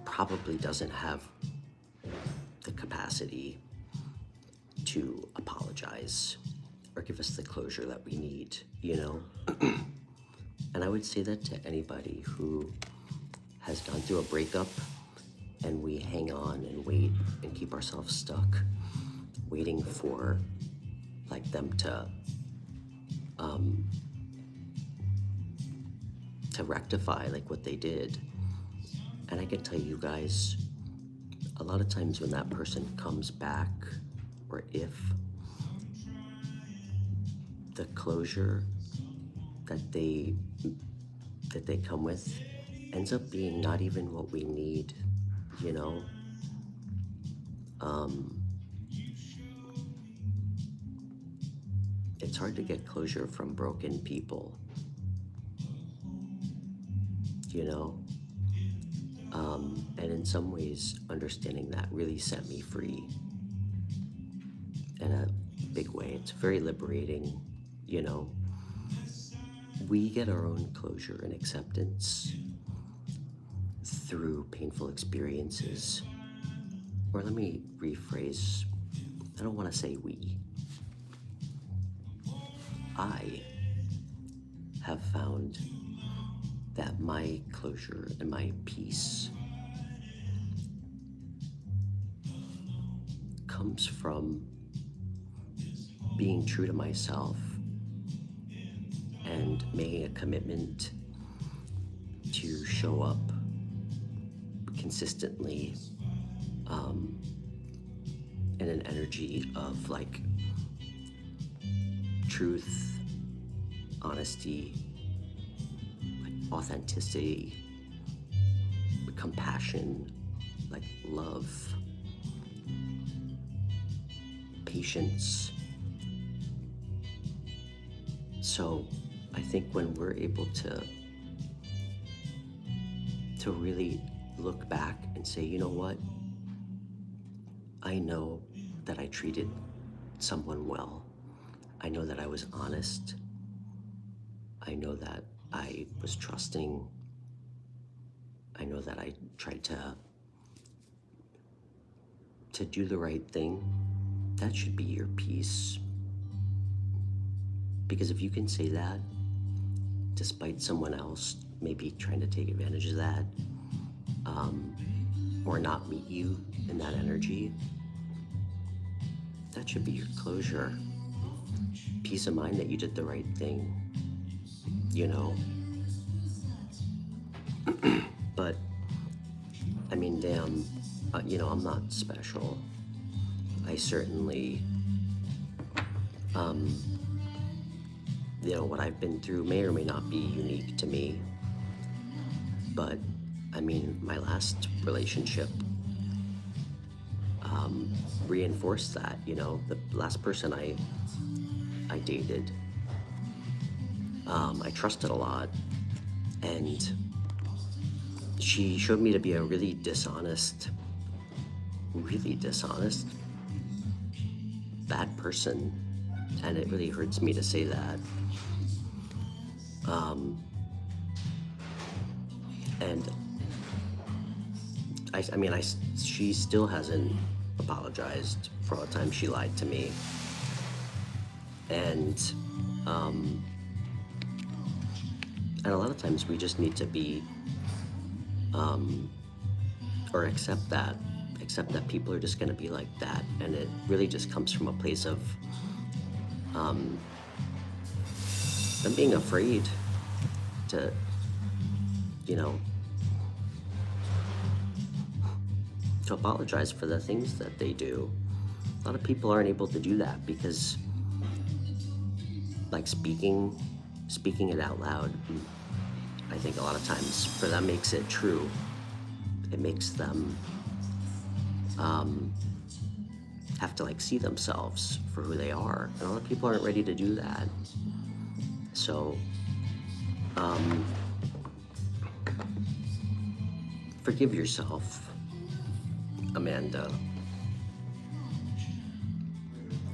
probably doesn't have the capacity to apologize or give us the closure that we need, you know? And I would say that to anybody who has gone through a breakup and we hang on and wait and keep ourselves stuck, waiting for like them to rectify like what they did. And I can tell you guys, a lot of times when that person comes back, or if the closure that they come with ends up being not even what we need, you know? It's hard to get closure from broken people, you know? And in some ways, understanding that really set me free in a big way. It's very liberating, you know? We get our own closure and acceptance through painful experiences. Or let me rephrase, I don't want to say we. I have found that my closure and my peace comes from being true to myself and making a commitment to show up consistently in an energy of like truth, honesty, like authenticity, compassion, like love, patience. So I think when we're able to really look back and say, you know what, I know that I treated someone well. I know that I was honest. I know that I was trusting. I know that I tried to do the right thing. That should be your peace. Because if you can say that, despite someone else maybe trying to take advantage of that, or not meet you in that energy, that should be your closure. Peace of mind that you did the right thing, you know? But, I mean, damn, you know, I'm not special. I certainly, you know, what I've been through may or may not be unique to me. But, I mean, my last relationship reinforced that, you know. The last person I dated, I trusted a lot, and she showed me to be a really dishonest, bad person, and it really hurts me to say that. And I mean, she still hasn't apologized for all the time she lied to me. And a lot of times we just need to be, or accept that people are just going to be like that. And it really just comes from a place of them being afraid to, you know, to apologize for the things that they do. A lot of people aren't able to do that because, like, speaking it out loud, I think a lot of times for them makes it true. It makes them have to like see themselves for who they are, and a lot of people aren't ready to do that. So forgive yourself, Amanda.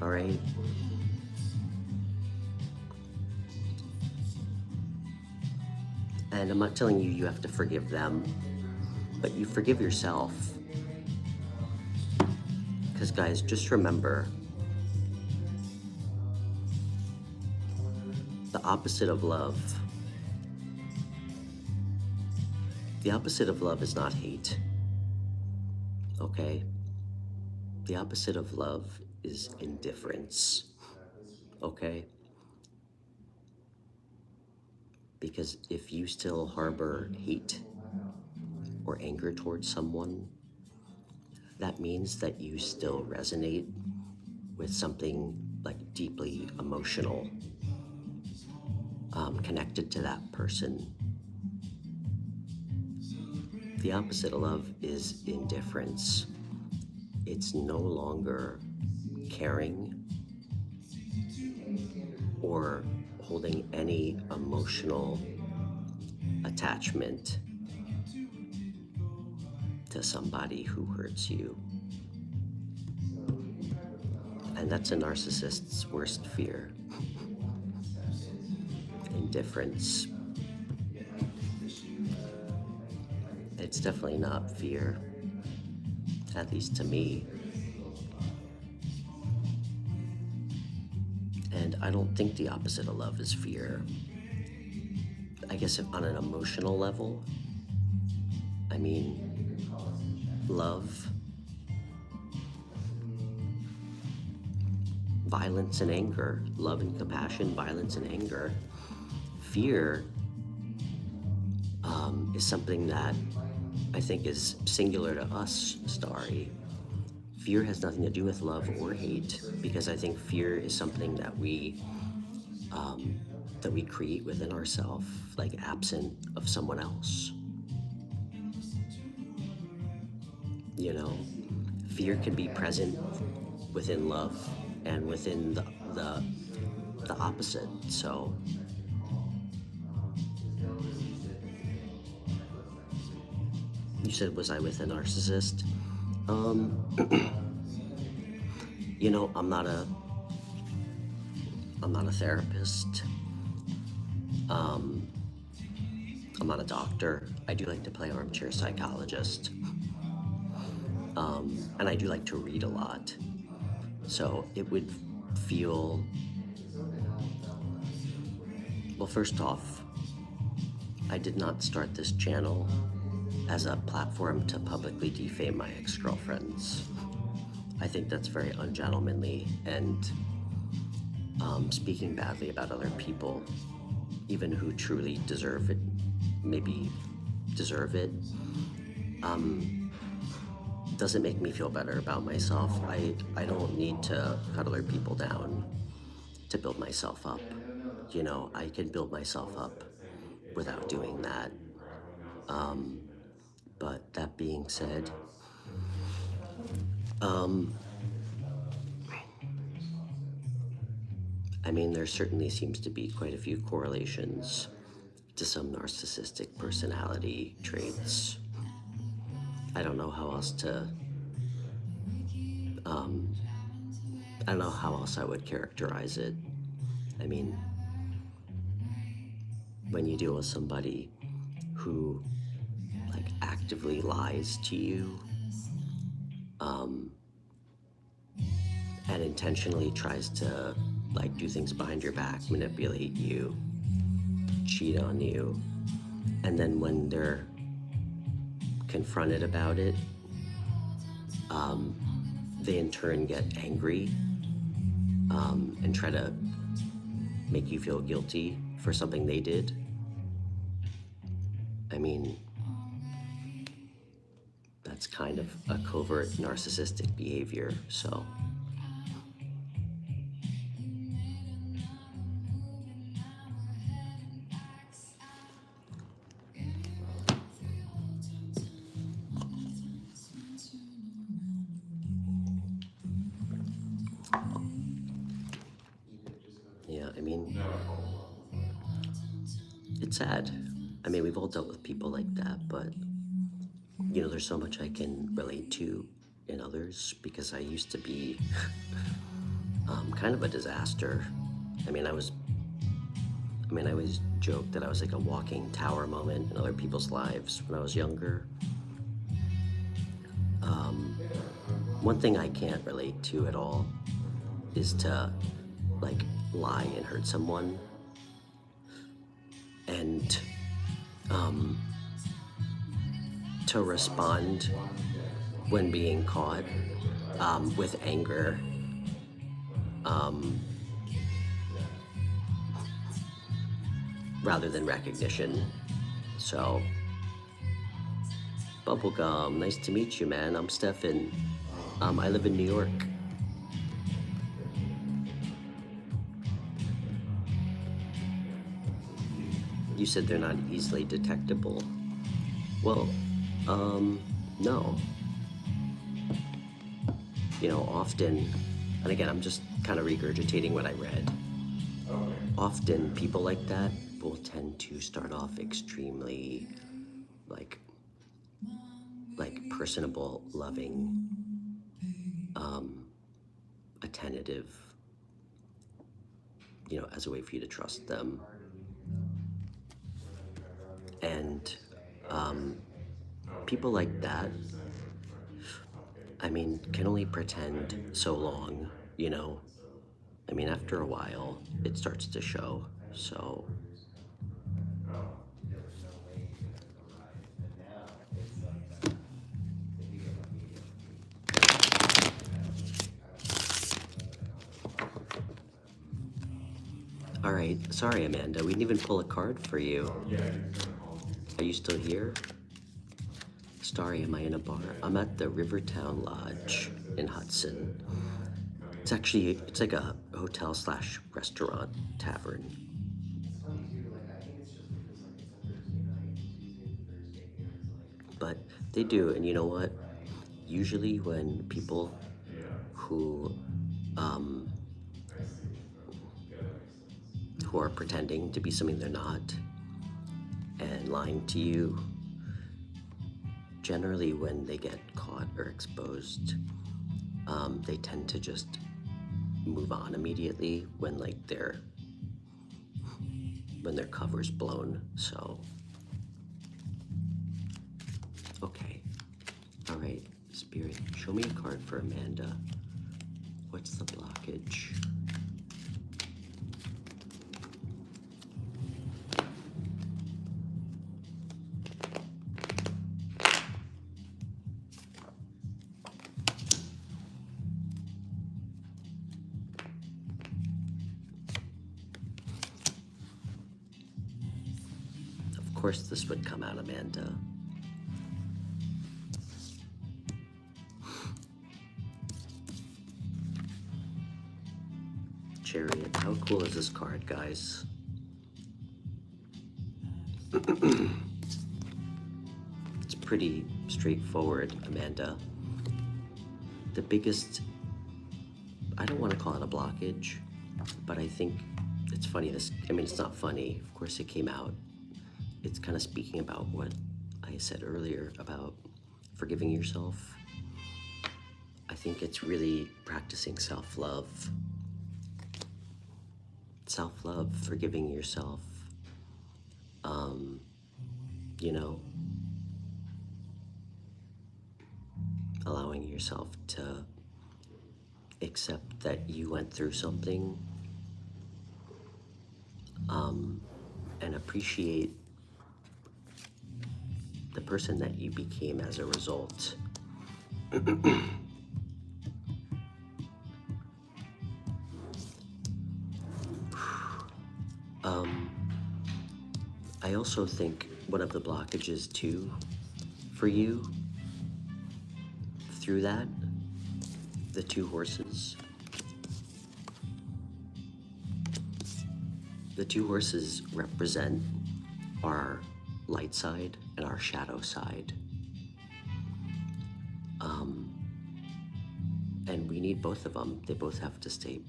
All right? And I'm not telling you have to forgive them, but you forgive yourself. Because guys, just remember, the opposite of love is not hate, okay? The opposite of love is indifference, okay? Because if you still harbor hate or anger towards someone, that means that you still resonate with something like deeply emotional, connected to that person. The opposite of love is indifference. It's no longer caring or holding any emotional attachment to somebody who hurts you. And that's a narcissist's worst fear. Indifference. It's definitely not fear, at least to me. And I don't think the opposite of love is fear. I guess if on an emotional level, I mean, love, violence and anger, love and compassion, violence and anger. Fear is something that I think is singular to us, Starry. fear has nothing to do with love or hate, because I think fear is something that we create within ourselves, like absent of someone else. You know, fear can be present within love and within the opposite. So you said, was I with a narcissist? You know, I'm not a therapist. I'm not a doctor. I do like to play armchair psychologist. And I do like to read a lot. So it would feel, well, first off, I did not start this channel as a platform to publicly defame my ex-girlfriends. I think that's very ungentlemanly, and speaking badly about other people, even who truly deserve it, maybe deserve it, doesn't make me feel better about myself. I don't need to cut other people down to build myself up. You know, I can build myself up without doing that. But that being said, I mean, there certainly seems to be quite a few correlations to some narcissistic personality traits. I don't know how else to, I don't know how else I would characterize it. I mean, when you deal with somebody who like actively lies to you, and intentionally tries to like do things behind your back, manipulate you, cheat on you, and then when they're confronted about it, they in turn get angry, and try to make you feel guilty for something they did. I mean, that's kind of a covert narcissistic behavior, so. Yeah, I mean, it's sad. I mean, we've all dealt with people like that, but, you know, there's so much I can relate to in others, because I used to be kind of a disaster. I always joke that I was like a walking tower moment in other people's lives when I was younger. One thing I can't relate to at all is to like lie and hurt someone, and to respond when being caught with anger, rather than recognition. So, Bubblegum, nice to meet you, man. I'm Stefan. I live in New York. You said they're not easily detectable. Well, no. You know, often, and again, I'm just kind of regurgitating what I read. Often people like that will tend to start off extremely like personable, loving, attentive, you know, as a way for you to trust them. And people like that, I mean, can only pretend so long, you know? I mean, after a while, it starts to show, so. All right, sorry, Amanda, we didn't even pull a card for you. Are you still here? Starry, am I in a bar? I'm at the Rivertown Lodge in Hudson. It's like a hotel slash restaurant tavern.
It's funny too, like I think it's just because like it's a Thursday night, Tuesday to Thursday here is like
But they do, and you know what?
Friday.
Usually when people who um, who are pretending to be something they're not and lying to you, generally when they get caught or exposed, they tend to just move on immediately when their cover's blown. So okay, all right, Spirit, show me a card for Amanda. What's the blockage? Of course this would come out, Amanda. Chariot. How cool is this card, guys? It's pretty straightforward, Amanda. The biggest, I don't want to call it a blockage, but I think it's funny. It's not funny. Of course it came out. It's kind of speaking about what I said earlier about forgiving yourself. I think it's really practicing self-love. Self-love, forgiving yourself. Allowing yourself to accept that you went through something, and appreciate the person that you became as a result. I also think one of the blockages too for you through that, the two horses. The two horses represent our light side and our shadow side. And we need both of them. They both have to stay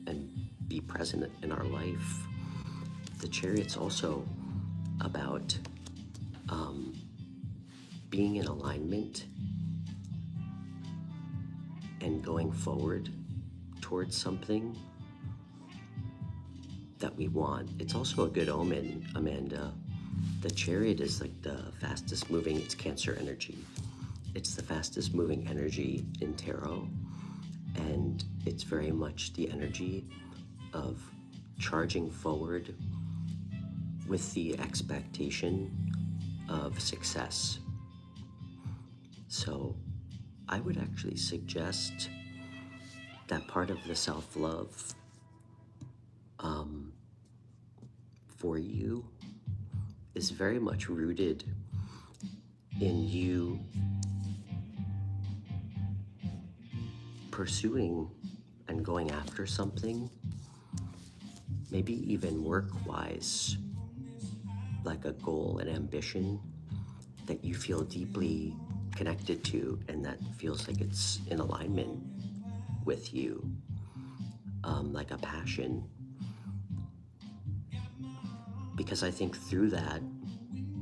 and be present in our life. The Chariot's also about being in alignment and going forward towards something that we want. It's also a good omen, Amanda. The Chariot is like the fastest moving, it's Cancer energy. It's the fastest moving energy in tarot, and it's very much the energy of charging forward with the expectation of success. So I would actually suggest that part of the self-love for you is very much rooted in you pursuing and going after something, maybe even work-wise, like a goal and ambition that you feel deeply connected to and that feels like it's in alignment with you, like a passion. Because I think through that,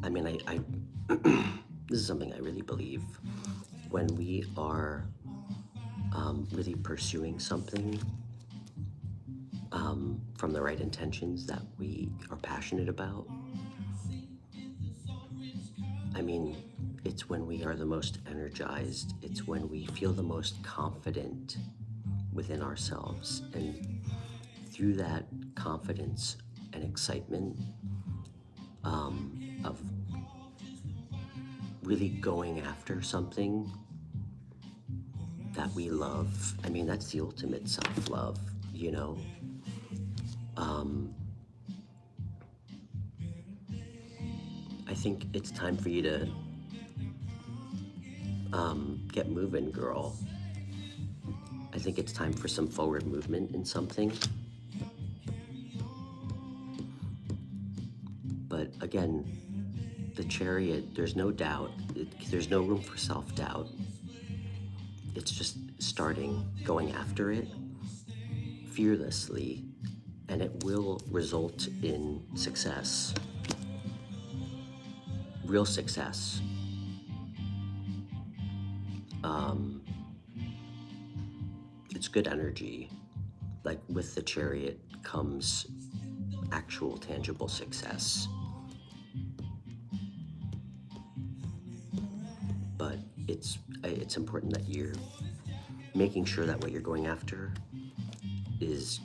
I this is something I really believe, when we are really pursuing something from the right intentions that we are passionate about, it's when we are the most energized, it's when we feel the most confident within ourselves. And through that confidence and excitement of really going after something that we love, that's the ultimate self-love, I think it's time for you to Get moving, girl. I think it's time for some forward movement in something. But again, the Chariot, there's no doubt. There's no room for self-doubt. It's just starting, going after it fearlessly, and it will result in success. Real success. It's good energy. Like with the Chariot comes actual tangible success. But it's important that you're making sure that what you're going after is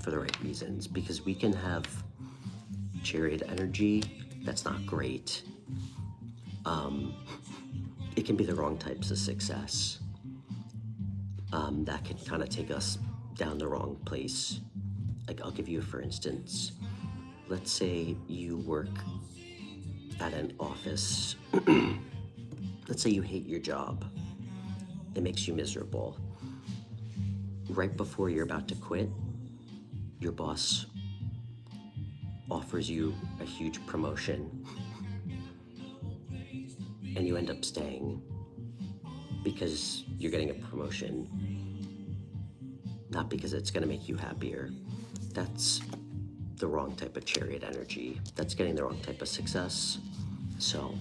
for the right reasons, because we can have Chariot energy that's not great. It can be the wrong types of success. That can kind of take us down the wrong place. Like, I'll give you a for instance. Let's say you work at an office. Let's say you hate your job. It makes you miserable. Right before you're about to quit, your boss offers you a huge promotion, and you end up staying because you're getting a promotion, not because it's going to make you happier. That's the wrong type of Chariot energy. That's getting the wrong type of success. So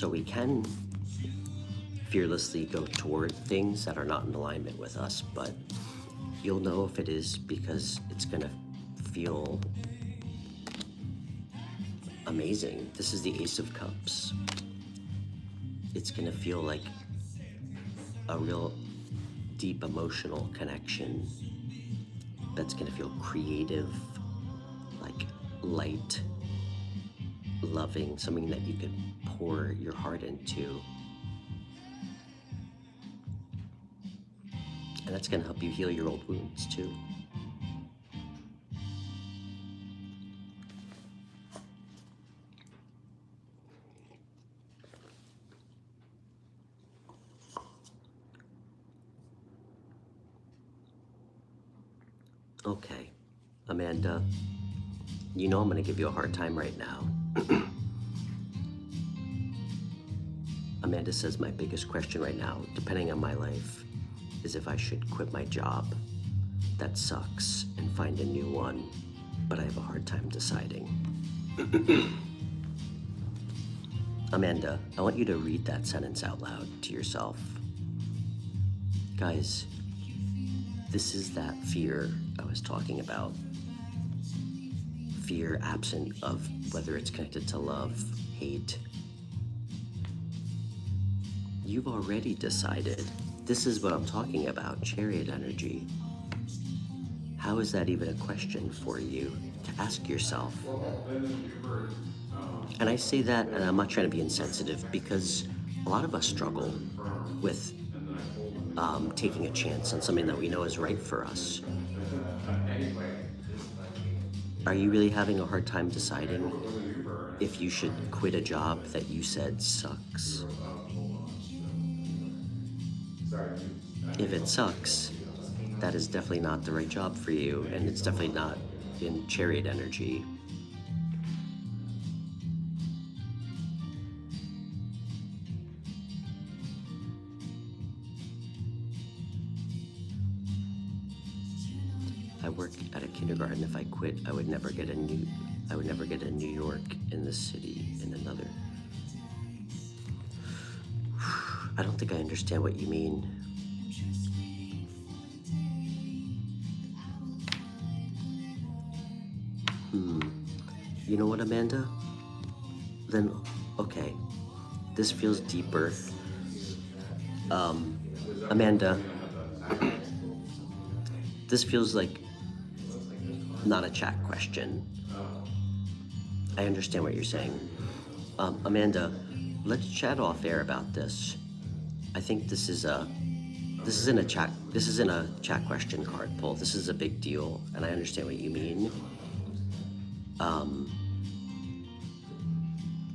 we can fearlessly go toward things that are not in alignment with us, but you'll know if it is because it's gonna feel amazing. This is the Ace of Cups. It's gonna feel like a real deep emotional connection that's gonna feel creative, like light, loving, something that you can pour your heart into. And that's gonna help you heal your old wounds too. Okay, Amanda, you know I'm gonna give you a hard time right now. Amanda says my biggest question right now, depending on my life, is if I should quit my job. That sucks, and find a new one, but I have a hard time deciding. Amanda, I want you to read that sentence out loud to yourself. Guys, this is that fear I was talking about. Fear absent of whether it's connected to love, hate. You've already decided. This is what I'm talking about, Chariot energy. How is that even a question for you to ask yourself? And I say that, and I'm not trying to be insensitive, because a lot of us struggle with taking a chance on something that we know is right for us. Are you really having a hard time deciding if you should quit a job that you said sucks? If it sucks, that is definitely not the right job for you, and it's definitely not in Chariot energy. I work at a kindergarten. If I quit, I would never get a New York in the city in another. I don't think I understand what you mean. You know what, Amanda? Then, okay, this feels deeper. Amanda, this feels like not a chat question. I understand what you're saying. Amanda, let's chat off air about this. I think this isn't a chat question card pull. This is a big deal, and I understand what you mean.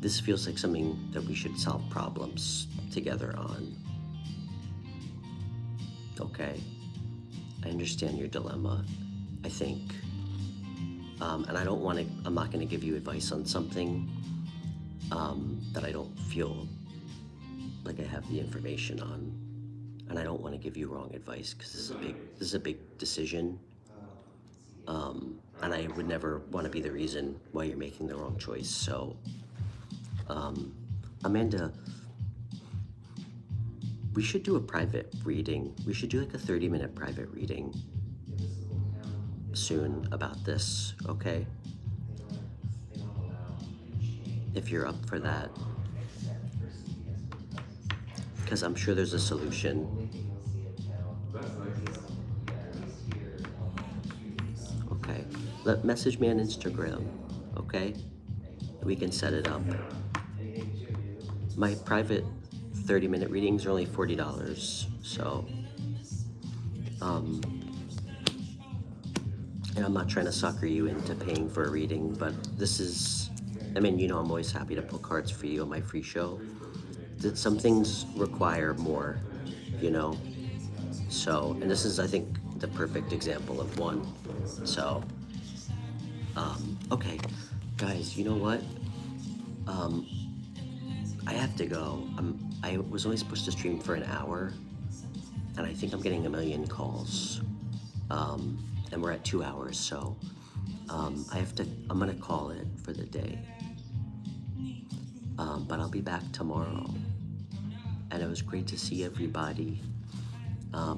this feels like something that we should solve problems together on. Okay? I understand your dilemma, I think. And I'm not gonna give you advice on something that I don't feel like I have the information on. And I don't wanna give you wrong advice, because this is a big decision. And I would never wanna be the reason why you're making the wrong choice. So, Amanda, we should do a private reading. We should do like a 30-minute private reading soon about this, okay? If you're up for that. Because I'm sure there's a solution. Okay. Message me on Instagram, okay? We can set it up. My private 30-minute readings are only $40, so and I'm not trying to sucker you into paying for a reading, but this is, I mean, you know, I'm always happy to pull cards for you on my free show. Some things require more, you know? So, and this is, I think, the perfect example of one. So, okay, guys, you know what? I have to go. I was only supposed to stream for an hour, and I think I'm getting a million calls. And we're at 2 hours, so I'm gonna call it for the day. But I'll be back tomorrow. And it was great to see everybody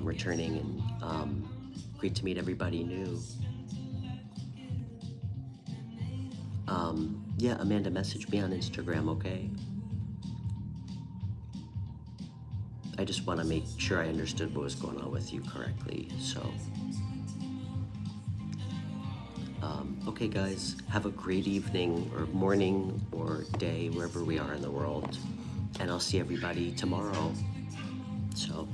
returning, and great to meet everybody new. Yeah, Amanda, message me on Instagram, okay? I just want to make sure I understood what was going on with you correctly, so. Okay, guys, have a great evening or morning or day, wherever we are in the world. And I'll see everybody tomorrow. So.